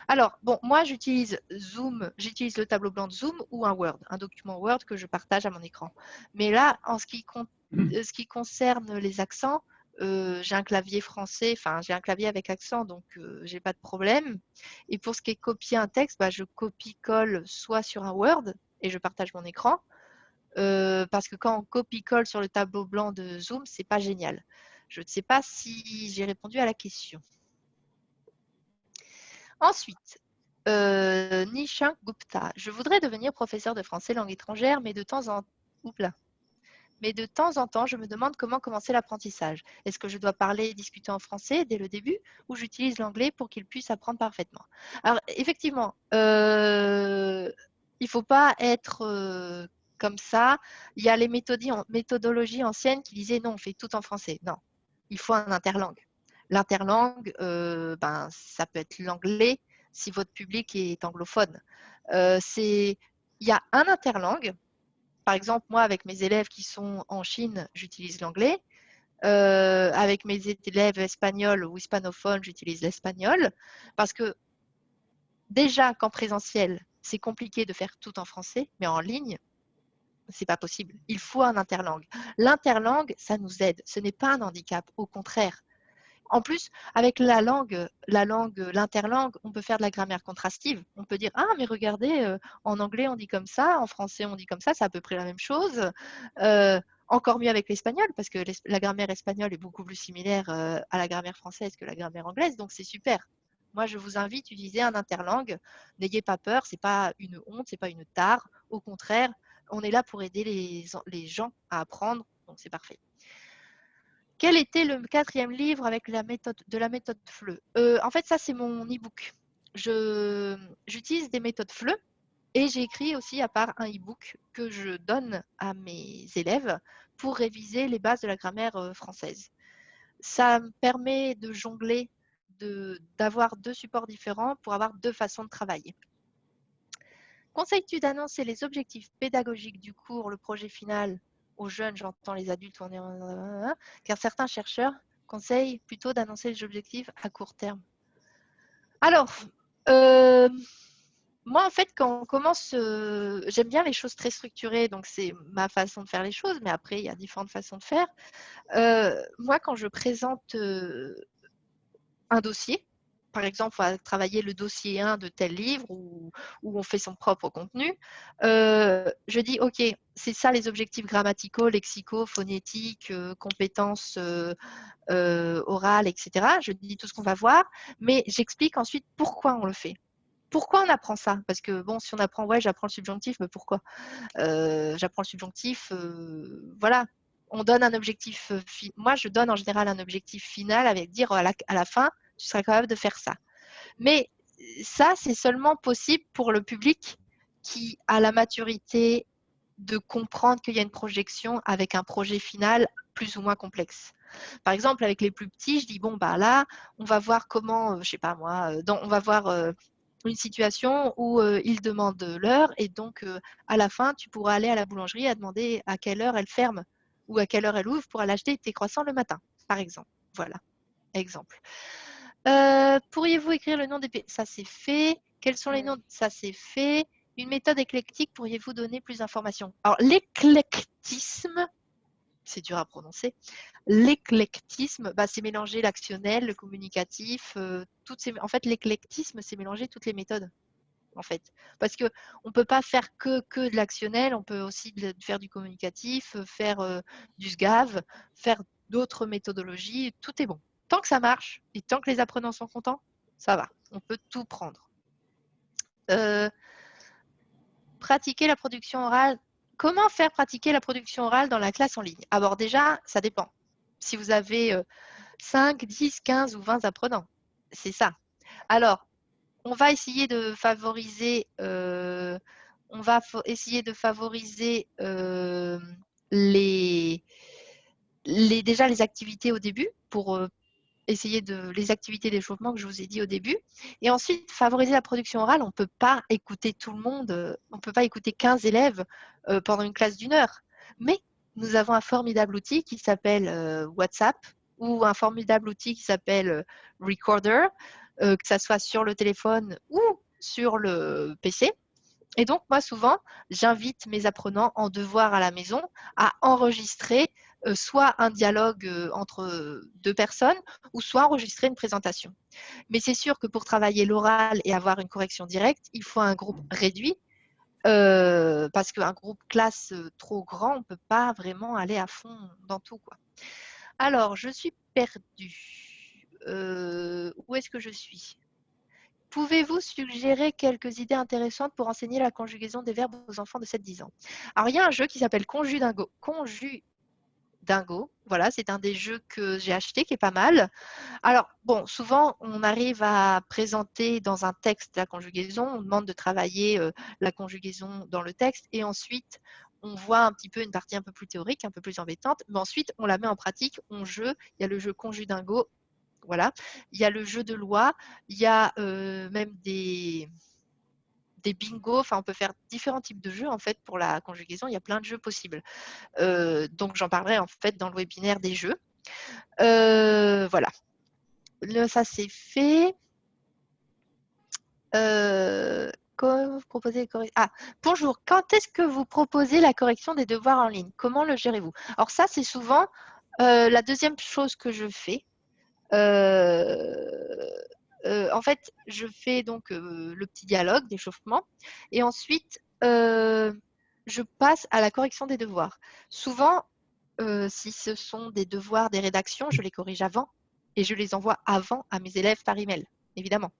Alors, bon, moi, j'utilise Zoom, j'utilise le tableau blanc de Zoom ou un Word, un document Word que je partage à mon écran. Mais là, en ce qui concerne les accents, j'ai un clavier français, enfin, j'ai un clavier avec accent, donc j'ai pas de problème. Et pour ce qui est copier un texte, je copie-colle soit sur un Word et je partage mon écran, parce que quand on copie-colle sur le tableau blanc de Zoom, c'est pas génial. Je ne sais pas si j'ai répondu à la question. Ensuite, Nishank Gupta. Je voudrais devenir professeur de français langue étrangère, mais de temps en temps, je me demande comment commencer l'apprentissage. Est-ce que je dois parler et discuter en français dès le début ou j'utilise l'anglais pour qu'il puisse apprendre parfaitement? Alors, effectivement, il ne faut pas être comme ça. Il y a les méthodologies anciennes qui disaient non, on fait tout en français. Non, il faut un interlangue. L'interlangue, ça peut être l'anglais si votre public est anglophone. Il y a un interlangue. Par exemple, moi, avec mes élèves qui sont en Chine, j'utilise l'anglais. Avec mes élèves espagnols ou hispanophones, j'utilise l'espagnol. Parce que déjà, qu'en présentiel, c'est compliqué de faire tout en français, mais en ligne, c'est pas possible. Il faut un interlangue. L'interlangue, ça nous aide. Ce n'est pas un handicap, au contraire. En plus, avec l'interlangue, on peut faire de la grammaire contrastive. On peut dire, ah, mais regardez, en anglais, on dit comme ça, en français, on dit comme ça, c'est à peu près la même chose. Encore mieux avec l'espagnol, parce que la grammaire espagnole est beaucoup plus similaire à la grammaire française que la grammaire anglaise, donc c'est super. Moi, je vous invite à utiliser un interlangue. N'ayez pas peur, ce n'est pas une honte, ce n'est pas une tare. Au contraire, on est là pour aider les gens à apprendre, donc c'est parfait. Quel était le 4e livre avec la méthode FLE? En fait, ça, c'est mon e-book. J'utilise des méthodes FLE et j'ai écrit aussi à part un e-book que je donne à mes élèves pour réviser les bases de la grammaire française. Ça me permet de jongler, d'avoir 2 supports différents pour avoir 2 façons de travailler. Conseilles-tu d'annoncer les objectifs pédagogiques du cours, le projet final aux jeunes, j'entends les adultes, car certains chercheurs conseillent plutôt d'annoncer les objectifs à court terme. Alors, moi, en fait, quand on commence, j'aime bien les choses très structurées, donc c'est ma façon de faire les choses, mais après, il y a différentes façons de faire. Moi, quand je présente un dossier, par exemple, on va travailler le dossier 1 de tel livre où on fait son propre contenu. Je dis, OK, c'est ça les objectifs grammaticaux, lexicaux, phonétiques, compétences orales, etc. Je dis tout ce qu'on va voir, mais j'explique ensuite pourquoi on le fait. Pourquoi on apprend ça? Parce que bon, si on apprend, ouais, j'apprends le subjonctif, mais pourquoi? J'apprends le subjonctif, voilà. On donne un objectif, moi je donne en général un objectif final avec dire à la fin, tu seras capable de faire ça. Mais ça, c'est seulement possible pour le public qui a la maturité de comprendre qu'il y a une projection avec un projet final plus ou moins complexe. Par exemple, avec les plus petits, je dis, bon, là, on va voir comment, je sais pas moi, on va voir une situation où ils demandent l'heure et donc à la fin, tu pourras aller à la boulangerie à demander à quelle heure elle ferme ou à quelle heure elle ouvre pour aller acheter tes croissants le matin, par exemple. Voilà, exemple. Pourriez-vous écrire le nom des pays? Ça, c'est fait. Quels sont les noms? Ça, c'est fait. Une méthode éclectique, pourriez-vous donner plus d'informations? Alors, l'éclectisme, c'est dur à prononcer. L'éclectisme, c'est mélanger l'actionnel, le communicatif. En fait, l'éclectisme, c'est mélanger toutes les méthodes. en fait. Parce qu'on ne peut pas faire que de l'actionnel, on peut aussi faire du communicatif, faire du SGAV, faire d'autres méthodologies, tout est bon. Tant que ça marche et tant que les apprenants sont contents, ça va, on peut tout prendre. Pratiquer la production orale. Comment faire pratiquer la production orale dans la classe en ligne? Alors déjà, ça dépend. Si vous avez 5, 10, 15 ou 20 apprenants, c'est ça. Alors, on va essayer de favoriser, déjà les activités au début pour essayer les activités d'échauffement que je vous ai dit au début. Et ensuite, favoriser la production orale. On ne peut pas écouter tout le monde, on ne peut pas écouter 15 élèves pendant une classe d'1 heure. Mais nous avons un formidable outil qui s'appelle WhatsApp ou un formidable outil qui s'appelle Recorder, que ça soit sur le téléphone ou sur le PC. Et donc, moi, souvent, j'invite mes apprenants en devoir à la maison à enregistrer soit un dialogue entre 2 personnes ou soit enregistrer une présentation. Mais c'est sûr que pour travailler l'oral et avoir une correction directe, il faut un groupe réduit parce qu'un groupe classe trop grand, on ne peut pas vraiment aller à fond dans tout, quoi. Alors, je suis perdue. Où est-ce que je suis? Pouvez-vous suggérer quelques idées intéressantes pour enseigner la conjugaison des verbes aux enfants de 7-10 ans? Alors, il y a un jeu qui s'appelle Conjudingo. Voilà, c'est un des jeux que j'ai acheté qui est pas mal. Alors, bon, souvent, on arrive à présenter dans un texte la conjugaison. On demande de travailler la conjugaison dans le texte et ensuite, on voit un petit peu une partie un peu plus théorique, un peu plus embêtante. Mais ensuite, on la met en pratique, on joue. Il y a le jeu Conjudingo. Voilà, il y a le jeu de loi, il y a même des bingos, enfin on peut faire différents types de jeux en fait pour la conjugaison, il y a plein de jeux possibles. Donc j'en parlerai en fait dans le webinaire des jeux. Voilà, ça c'est fait. Comment vous proposez bonjour, quand est-ce que vous proposez la correction des devoirs en ligne? Comment le gérez-vous? Alors ça c'est souvent la deuxième chose que je fais. En fait, je fais donc le petit dialogue d'échauffement et ensuite, je passe à la correction des devoirs. Souvent, si ce sont des devoirs des rédactions, je les corrige avant et je les envoie avant à mes élèves par email, évidemment.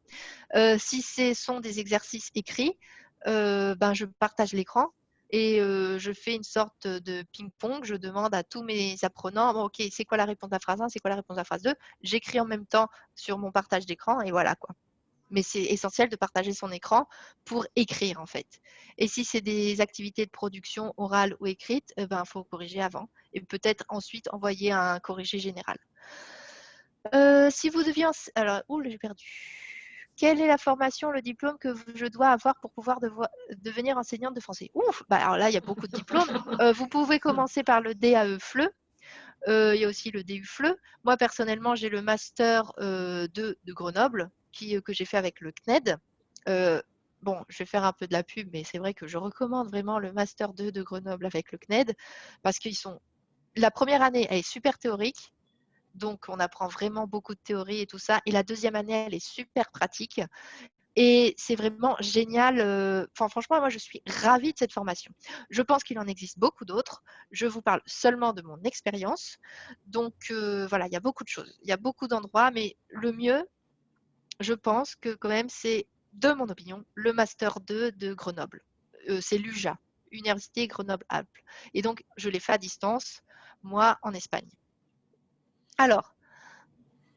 Si ce sont des exercices écrits, je partage l'écran et je fais une sorte de ping-pong. Je demande à tous mes apprenants, bon, ok, c'est quoi la réponse à la phrase 1, c'est quoi la réponse à la phrase 2? J'écris en même temps sur mon partage d'écran et voilà quoi. Mais c'est essentiel de partager son écran pour écrire en fait. Et si c'est des activités de production orale ou écrite, faut corriger avant et peut-être ensuite envoyer un corrigé général. Si vous deviez... Alors, j'ai perdu. Quelle est la formation, le diplôme que je dois avoir pour pouvoir devenir enseignante de français? Ouf, alors là, il y a beaucoup de diplômes. Vous pouvez commencer par le DAE FLE. Il y a aussi le DU FLE. Moi, personnellement, j'ai le Master 2 de Grenoble que j'ai fait avec le CNED. Bon, je vais faire un peu de la pub, mais c'est vrai que je recommande vraiment le Master 2 de Grenoble avec le CNED parce qu'ils sont... La première année, elle est super théorique. Donc, on apprend vraiment beaucoup de théorie et tout ça. Et la deuxième année, elle est super pratique. Et c'est vraiment génial. Franchement, moi, je suis ravie de cette formation. Je pense qu'il en existe beaucoup d'autres. Je vous parle seulement de mon expérience. Donc, voilà, il y a beaucoup de choses. Il y a beaucoup d'endroits. Mais le mieux, je pense que quand même, c'est, de mon opinion, le Master 2 de Grenoble. C'est l'UJA, Université Grenoble-Alpes. Et donc, je l'ai fait à distance, moi, en Espagne. Alors,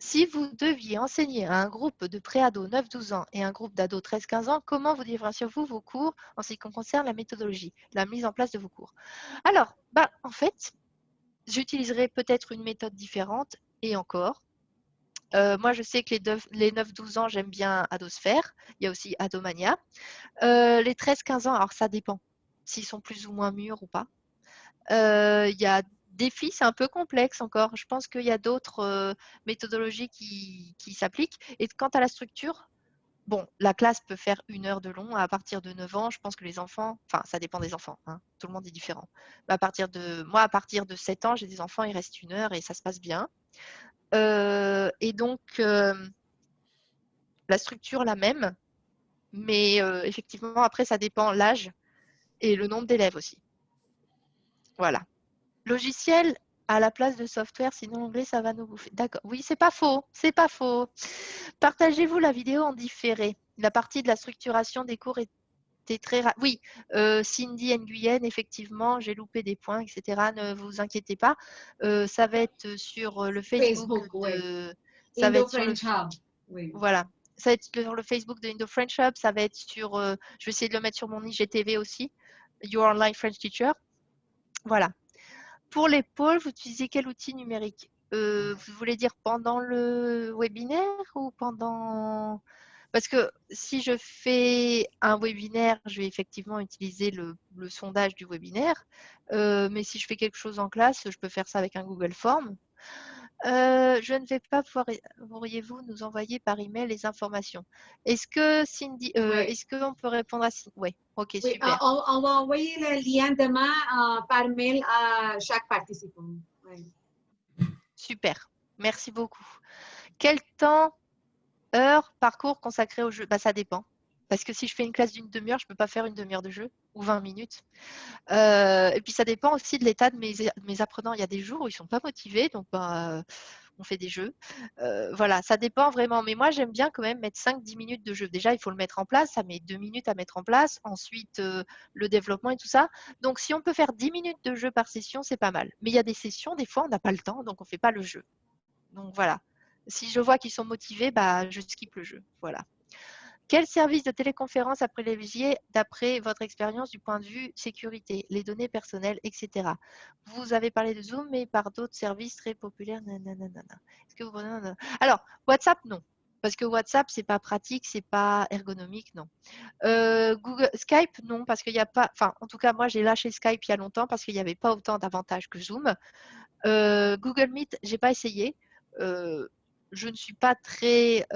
si vous deviez enseigner à un groupe de pré-ados 9-12 ans et un groupe d'ados 13-15 ans, comment vous différenciez-vous vos cours en ce qui concerne la méthodologie, la mise en place de vos cours? Alors, en fait, j'utiliserai peut-être une méthode différente et encore. Moi, je sais que les 9-12 ans, j'aime bien Adosphère. Il y a aussi Adomania. Les 13-15 ans, alors ça dépend s'ils sont plus ou moins mûrs ou pas. Il y a défi, c'est un peu complexe encore. Je pense qu'il y a d'autres méthodologies qui s'appliquent. Et quant à la structure, bon, la classe peut faire 1 heure de long. À partir de 9 ans, je pense que les enfants, enfin, ça dépend des enfants, hein, tout le monde est différent. Mais à partir de 7 ans, j'ai des enfants, il reste 1 heure et ça se passe bien. Et donc, la structure la même. Mais effectivement, après, ça dépend l'âge et le nombre d'élèves aussi. Voilà. Logiciel à la place de software, sinon l'anglais, ça va nous bouffer. D'accord. Oui, c'est pas faux. C'est pas faux. Partagez-vous la vidéo en différé. La partie de la structuration des cours était très rapide. Oui, Cindy Nguyen, effectivement, j'ai loupé des points, etc. Ne vous inquiétez pas. Ça va être sur le Facebook de... Ça va être sur le... Indo-French Hub. Oui. Voilà. Ça va être sur le Facebook de Indo-French Hub. Ça va être sur... je vais essayer de le mettre sur mon IGTV aussi. Your Online French Teacher. Voilà. Pour les pôles, vous utilisez quel outil numérique? Vous voulez dire pendant le webinaire ou pendant... Parce que si je fais un webinaire, je vais effectivement utiliser le sondage du webinaire. Mais si je fais quelque chose en classe, je peux faire ça avec un Google Form. Je ne vais pas pouvoir... Pourriez-vous nous envoyer par email les informations? Est-ce que Cindy... Est-ce qu'on peut répondre à Cindy? Oui, ok, Oui, super. on va envoyer le lien demain par mail à chaque participant. Oui. Super, merci beaucoup. Quel temps, heure, parcours consacré au jeu? Bah, ça dépend. Parce que si je fais une classe d'une demi-heure, je ne peux pas faire une demi-heure de jeu ou 20 minutes. Et puis ça dépend aussi de l'état de mes apprenants. Il y a des jours où ils ne sont pas motivés, donc bah, on fait des jeux. Voilà, ça dépend vraiment. Mais moi, j'aime bien quand même mettre 5-10 minutes de jeu. Déjà, il faut le mettre en place. Ça met 2 minutes à mettre en place. Ensuite, le développement et tout ça. Donc, si on peut faire 10 minutes de jeu par session, c'est pas mal. Mais il y a des sessions, des fois, on n'a pas le temps, donc on ne fait pas le jeu. Donc, voilà. Si je vois qu'ils sont motivés, bah, je skippe le jeu. Voilà. Quel service de téléconférence à privilégier d'après votre expérience du point de vue sécurité, les données personnelles, etc. Vous avez parlé de Zoom, mais par d'autres services très populaires. Est-ce que vous... Alors, WhatsApp, non. Parce que WhatsApp, c'est pas pratique, c'est pas ergonomique, non. Google, Skype, non, parce qu'il n'y a pas... Enfin, en tout cas, moi, j'ai lâché Skype il y a longtemps parce qu'il n'y avait pas autant d'avantages que Zoom. Google Meet, j'ai pas essayé. Je ne suis pas très...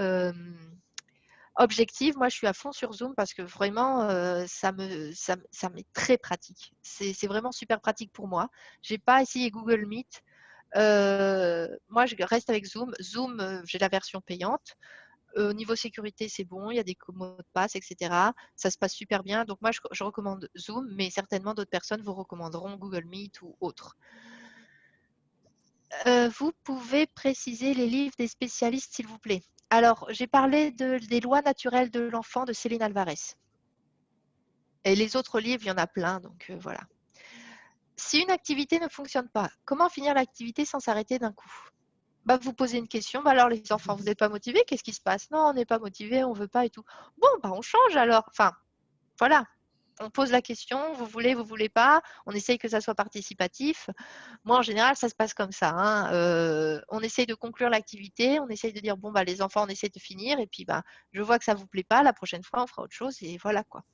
objective, moi je suis à fond sur Zoom parce que vraiment ça m'est très pratique. C'est vraiment super pratique pour moi. J'ai pas essayé Google Meet. Moi je reste avec Zoom. Zoom, j'ai la version payante. Au niveau sécurité, c'est bon, il y a des mots de passe, etc. Ça se passe super bien. Donc moi je recommande Zoom, mais certainement d'autres personnes vous recommanderont Google Meet ou autre. Vous pouvez préciser les livres des spécialistes, s'il vous plaît. Alors, j'ai parlé des lois naturelles de l'enfant de Céline Alvarez. Et les autres livres, il y en a plein, donc voilà. Si une activité ne fonctionne pas, comment finir l'activité sans s'arrêter d'un coup? Bah, vous posez une question, bah alors les enfants, vous n'êtes pas motivés, qu'est-ce qui se passe? Non, on n'est pas motivés, on ne veut pas et tout. Bon, bah on change alors. Enfin, voilà. On pose la question, vous voulez pas, on essaye que ça soit participatif. Moi, en général, ça se passe comme ça. Hein. On essaye de conclure l'activité, on essaye de dire, bon, bah, les enfants, on essaie de finir, et puis bah, je vois que ça ne vous plaît pas, la prochaine fois, on fera autre chose, et voilà quoi.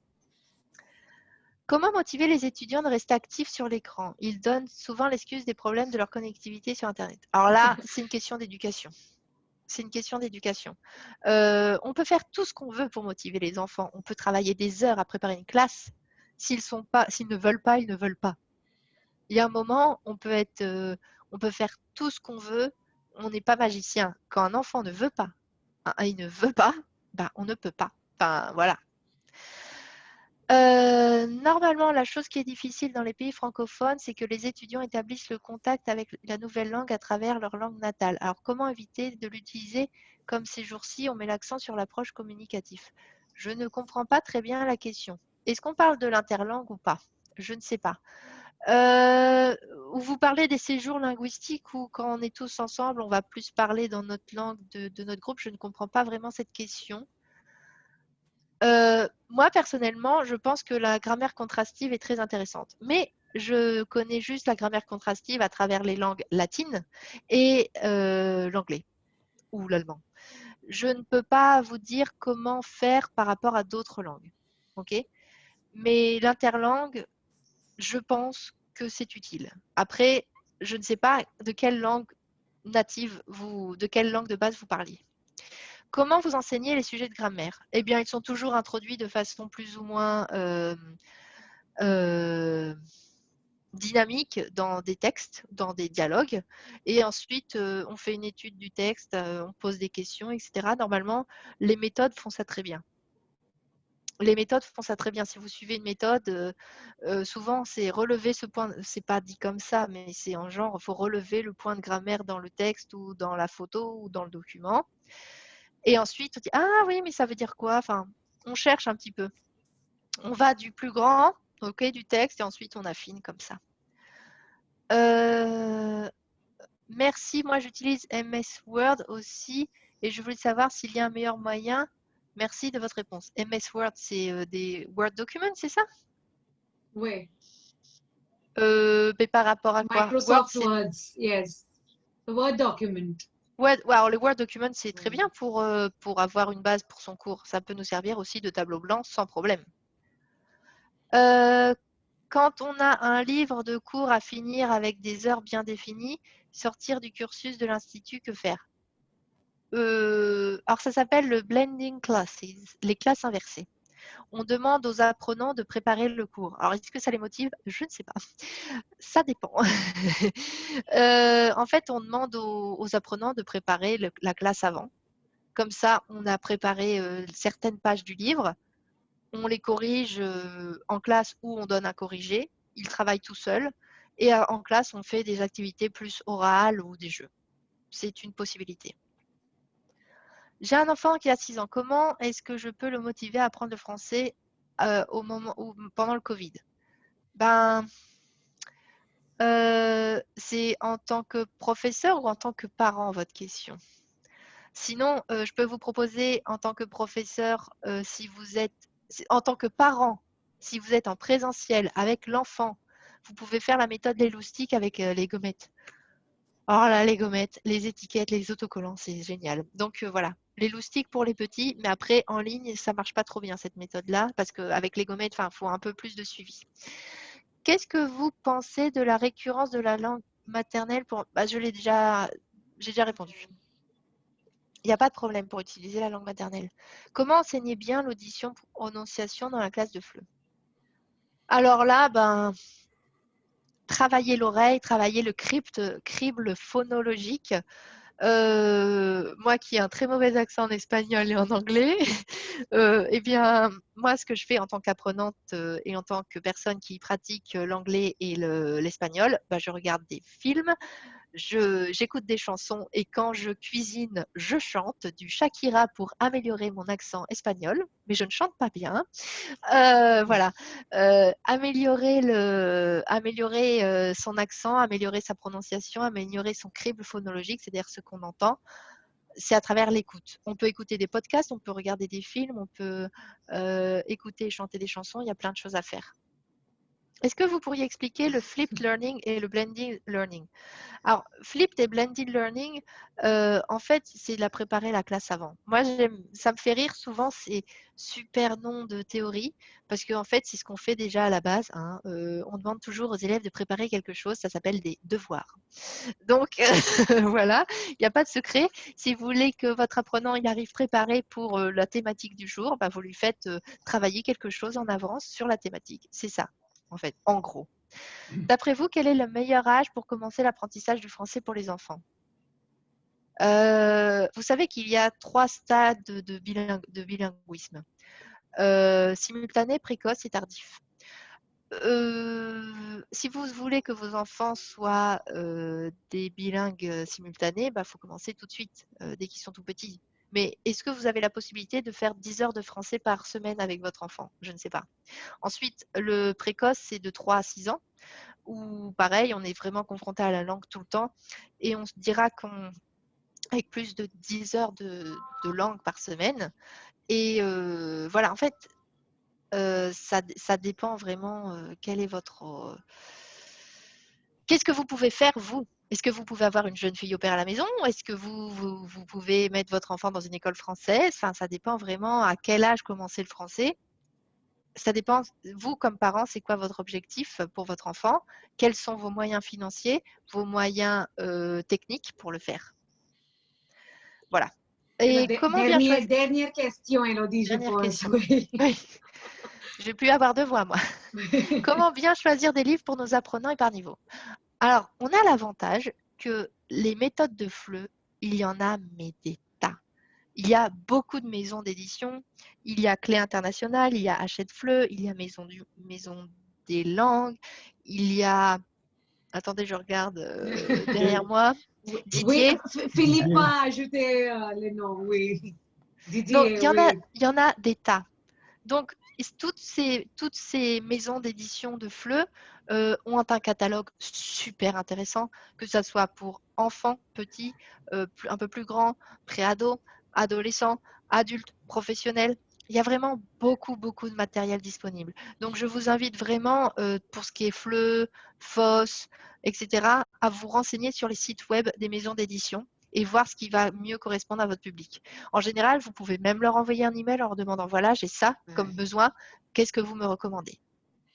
Comment motiver les étudiants de rester actifs sur l'écran? Ils donnent souvent l'excuse des problèmes de leur connectivité sur Internet. Alors là, c'est une question d'éducation. C'est une question d'éducation. On peut faire tout ce qu'on veut pour motiver les enfants. On peut travailler des heures à préparer une classe. S'ils ne veulent pas, ils ne veulent pas. Il y a un moment, on peut faire tout ce qu'on veut. On n'est pas magicien. Quand un enfant ne veut pas, il ne veut pas, bah, on ne peut pas. Enfin, voilà. Normalement, la chose qui est difficile dans les pays francophones, c'est que les étudiants établissent le contact avec la nouvelle langue à travers leur langue natale. Alors, comment éviter de l'utiliser comme ces jours-ci, on met l'accent sur l'approche communicative? Je ne comprends pas très bien la question. Est-ce qu'on parle de l'interlangue ou pas? Je ne sais pas. Vous parlez des séjours linguistiques où quand on est tous ensemble, on va plus parler dans notre langue de notre groupe. Je ne comprends pas vraiment cette question. Moi, personnellement, je pense que la grammaire contrastive est très intéressante. Mais je connais juste la grammaire contrastive à travers les langues latines et l'anglais ou l'allemand. Je ne peux pas vous dire comment faire par rapport à d'autres langues. Okay? Mais l'interlangue, je pense que c'est utile. Après, je ne sais pas de quelle langue native de quelle langue de base vous parliez. Comment vous enseignez les sujets de grammaire? Eh bien, ils sont toujours introduits de façon plus ou moins dynamique dans des textes, dans des dialogues. Et ensuite, on fait une étude du texte, on pose des questions, etc. Normalement, les méthodes font ça très bien. les méthodes font ça très bien. Si vous suivez une méthode, souvent c'est relever ce point, c'est pas dit comme ça, mais c'est en genre, il faut relever le point de grammaire dans le texte ou dans la photo ou dans le document. Et ensuite, on dit, ah oui, mais ça veut dire quoi? Enfin, on cherche un petit peu. On va du plus grand, ok, du texte, et ensuite on affine comme ça. Merci, moi j'utilise MS Word aussi, et je voulais savoir s'il y a un meilleur moyen. Merci de votre réponse. MS Word, c'est des Word documents, c'est ça? Oui. Mais par rapport à quoi? Microsoft Word, yes. The Word document. Ouais, alors les Word documents, c'est très bien pour avoir une base pour son cours. Ça peut nous servir aussi de tableau blanc sans problème. Quand on a un livre de cours à finir avec des heures bien définies, sortir du cursus de l'institut, que faire? Alors ça s'appelle le blending classes, les classes inversées. On demande aux apprenants de préparer le cours. Alors est-ce que ça les motive? Je ne sais pas. Ça dépend. En fait, on demande aux apprenants de préparer la classe avant. Comme ça, on a préparé certaines pages du livre. On les corrige en classe ou on donne un corrigé. Ils travaillent tout seuls. Et en classe, on fait des activités plus orales ou des jeux. C'est une possibilité. J'ai un enfant qui a 6 ans. Comment est-ce que je peux le motiver à apprendre le français pendant le Covid? Ben, c'est en tant que professeur ou en tant que parent, votre question? Sinon, je peux vous proposer en tant que professeur, en tant que parent, si vous êtes en présentiel avec l'enfant, vous pouvez faire la méthode Les loustiques avec les gommettes. Oh là, les gommettes, les étiquettes, les autocollants, c'est génial. Donc voilà, les loustiques pour les petits, mais après en ligne, ça marche pas trop bien cette méthode-là, parce qu'avec les gommettes, il faut un peu plus de suivi. Qu'est-ce que vous pensez de la récurrence de la langue maternelle j'ai déjà répondu. Il n'y a pas de problème pour utiliser la langue maternelle. Comment enseigner bien l'audition pour prononciation dans la classe de FLE? Alors là, travailler l'oreille, travailler le crible phonologique. Moi qui ai un très mauvais accent en espagnol et en anglais, eh bien, moi, ce que je fais en tant qu'apprenante et en tant que personne qui pratique l'anglais et l'espagnol, je regarde des films, j'écoute des chansons et quand je cuisine, je chante du Shakira pour améliorer mon accent espagnol, mais je ne chante pas bien. Voilà, améliorer son accent, améliorer sa prononciation, améliorer son crible phonologique, c'est-à-dire ce qu'on entend, c'est à travers l'écoute. On peut écouter des podcasts, on peut regarder des films, on peut écouter et chanter des chansons, il y a plein de choses à faire. Est-ce que vous pourriez expliquer le flipped learning et le blended learning? Alors, flipped et blended learning, en fait, c'est de la préparer la classe avant. Moi, ça me fait rire souvent ces super noms de théorie, parce qu'en fait, c'est ce qu'on fait déjà à la base. Hein. On demande toujours aux élèves de préparer quelque chose, ça s'appelle des devoirs. Donc, voilà, il n'y a pas de secret. Si vous voulez que votre apprenant y arrive préparé pour la thématique du jour, vous lui faites travailler quelque chose en avance sur la thématique. C'est ça, en fait, en gros. D'après vous, quel est le meilleur âge pour commencer l'apprentissage du français pour les enfants? Vous savez qu'il y a 3 stades de bilinguisme. Simultané, précoce et tardif. Si vous voulez que vos enfants soient des bilingues simultanés, il faut commencer tout de suite, dès qu'ils sont tout petits. Mais est-ce que vous avez la possibilité de faire 10 heures de français par semaine avec votre enfant? Je ne sais pas. Ensuite, le précoce, c'est de 3 à 6 ans, où pareil, on est vraiment confronté à la langue tout le temps. Et on se dira qu'avec plus de 10 heures de langue par semaine. Et voilà, en fait, ça dépend vraiment quel est votre... Qu'est-ce que vous pouvez faire, vous? Est-ce que vous pouvez avoir une jeune fille au père à la maison? Est-ce que vous pouvez mettre votre enfant dans une école française? Enfin, ça dépend vraiment à quel âge commencer le français. Ça dépend, vous comme parent, c'est quoi votre objectif pour votre enfant? Quels sont vos moyens financiers, vos moyens techniques pour le faire? Voilà. Et comment bien choisir... Dernière question, Elodie, je Dernière pense. question. Oui. Oui. Je vais plus avoir de voix, moi. Comment bien choisir des livres pour nos apprenants et par niveau? Alors, on a l'avantage que les méthodes de FLE, il y en a mais des tas. Il y a beaucoup de maisons d'édition. Il y a Clé Internationale, il y a Hachette-Fleu, il y a Maison des Langues, il y a... Attendez, je regarde derrière moi. Didier. Oui, Philippe a ajouté le nom, oui. Didier, Donc, oui. il y en a des tas. Donc, toutes ces maisons d'édition de Fleu ont un catalogue super intéressant, que ce soit pour enfants, petits, un peu plus grands, préados, adolescents, adultes, professionnels. Il y a vraiment beaucoup de matériel disponible. Donc, je vous invite vraiment, pour ce qui est Fleu, Foss, etc., à vous renseigner sur les sites web des maisons d'édition et voir ce qui va mieux correspondre à votre public. En général, vous pouvez même leur envoyer un email en leur demandant, voilà, j'ai ça comme besoin, qu'est-ce que vous me recommandez?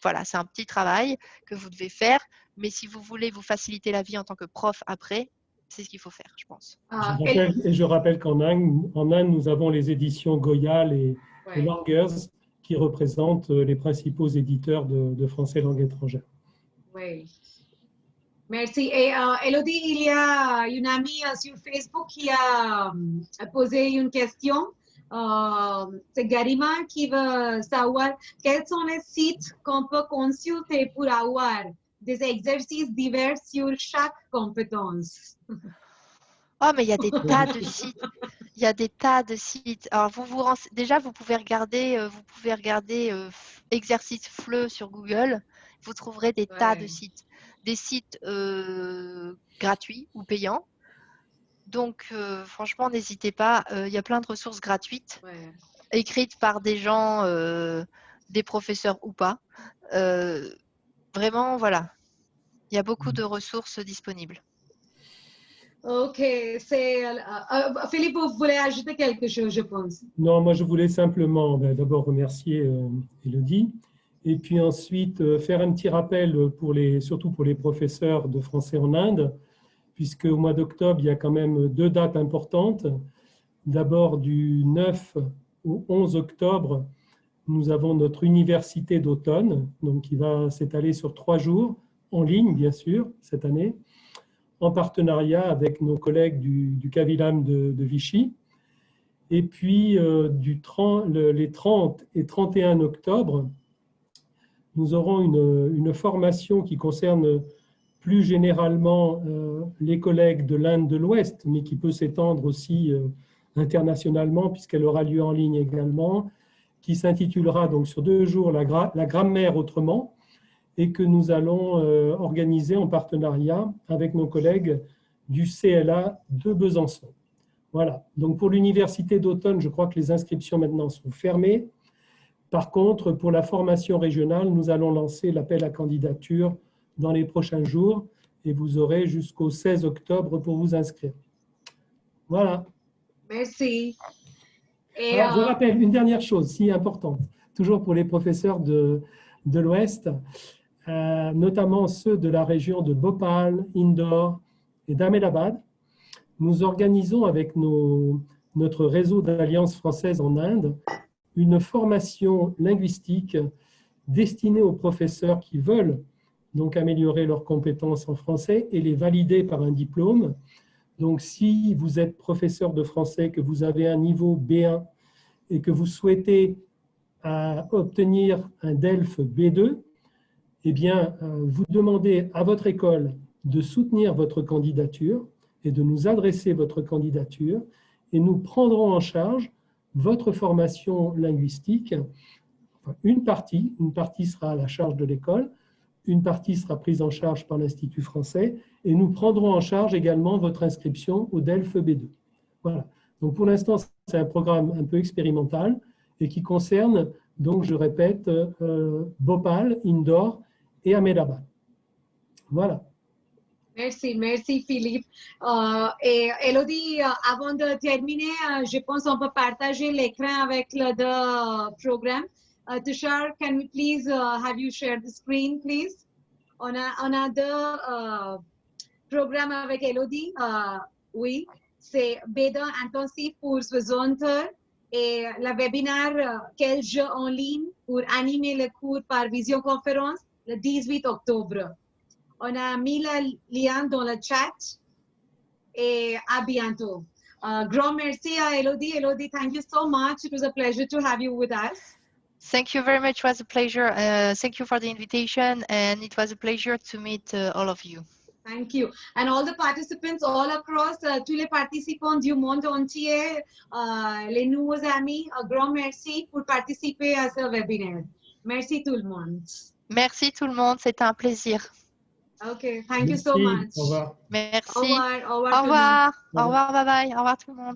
Voilà, c'est un petit travail que vous devez faire, mais si vous voulez vous faciliter la vie en tant que prof après, c'est ce qu'il faut faire, je pense. Je rappelle qu'en Inde, nous avons les éditions Goyal et Langers qui représentent les principaux éditeurs de français langue étrangère. Oui. Merci. Et Elodie, il y a une amie sur Facebook qui a posé une question. C'est Garima qui veut savoir quels sont les sites qu'on peut consulter pour avoir des exercices divers sur chaque compétence. Oh, mais il y a des tas de sites. Il y a des tas de sites. Alors, déjà, vous pouvez regarder exercice FLE sur Google. Vous trouverez des tas de sites. Des sites gratuits ou payants. Donc, franchement, n'hésitez pas. Il y a plein de ressources gratuites écrites par des gens, des professeurs ou pas. Vraiment, voilà. Il y a beaucoup de ressources disponibles. Ok, Philippe, vous voulez ajouter quelque chose, je pense. Non, moi je voulais simplement d'abord remercier Elodie et puis ensuite faire un petit rappel surtout pour les professeurs de français en Inde, puisque au mois d'octobre, il y a quand même 2 dates importantes. D'abord, du 9 au 11 octobre, nous avons notre université d'automne, donc qui va s'étaler sur 3 jours, en ligne bien sûr, cette année, en partenariat avec nos collègues du Kavilam de Vichy. Et puis, les 30 et 31 octobre, nous aurons une formation qui concerne plus généralement les collègues de l'Inde de l'Ouest, mais qui peut s'étendre aussi internationalement, puisqu'elle aura lieu en ligne également, qui s'intitulera donc sur 2 jours la grammaire autrement, et que nous allons organiser en partenariat avec nos collègues du CLA de Besançon. Voilà, donc pour l'université d'automne, je crois que les inscriptions maintenant sont fermées. Par contre, pour la formation régionale, nous allons lancer l'appel à candidature dans les prochains jours et vous aurez jusqu'au 16 octobre pour vous inscrire. Voilà. Merci. Et alors, je rappelle une dernière chose, si importante, toujours pour les professeurs de l'Ouest, notamment ceux de la région de Bhopal, Indore et d'Ahmedabad. Nous organisons avec notre réseau d'alliances françaises en Inde une formation linguistique destinée aux professeurs qui veulent donc améliorer leurs compétences en français et les valider par un diplôme. Donc, si vous êtes professeur de français, que vous avez un niveau B1 et que vous souhaitez obtenir un DELF B2, eh bien, vous demandez à votre école de soutenir votre candidature et de nous adresser votre candidature et nous prendrons en charge votre formation linguistique. Enfin, une partie sera à la charge de l'école, une partie sera prise en charge par l'Institut français et nous prendrons en charge également votre inscription au DELF B2. Voilà. Donc, pour l'instant, c'est un programme un peu expérimental et qui concerne, donc, je répète, Bhopal, Indore et Ahmedabad. Voilà. Merci, merci Philippe. Et Elodie, avant de terminer, je pense qu'on peut partager l'écran avec le programme. Tushar, can we please have you share the screen, please? On a 2 programmes avec Elodie. Oui, c'est B2 intensif pour 60 heures et le webinaire quel jeu en ligne pour animer le cours par visioconférence le 18 octobre. On a mis le lien dans le chat et à bientôt. Grand merci à Elodie. Elodie, thank you so much. It was a pleasure to have you with us. Thank you very much. It was a pleasure. Thank you for the invitation, and it was a pleasure to meet all of you. Thank you. And all the participants all across, tous les participants du monde entier, les nouveaux amis, un grand merci pour participer à ce webinaire. Merci tout le monde. Merci tout le monde, c'était un plaisir. Okay, thank you so Merci. much. Au revoir. Merci. Au revoir, au revoir. Au tout le monde. revoir. Au revoir, bye bye. Au revoir tout le monde.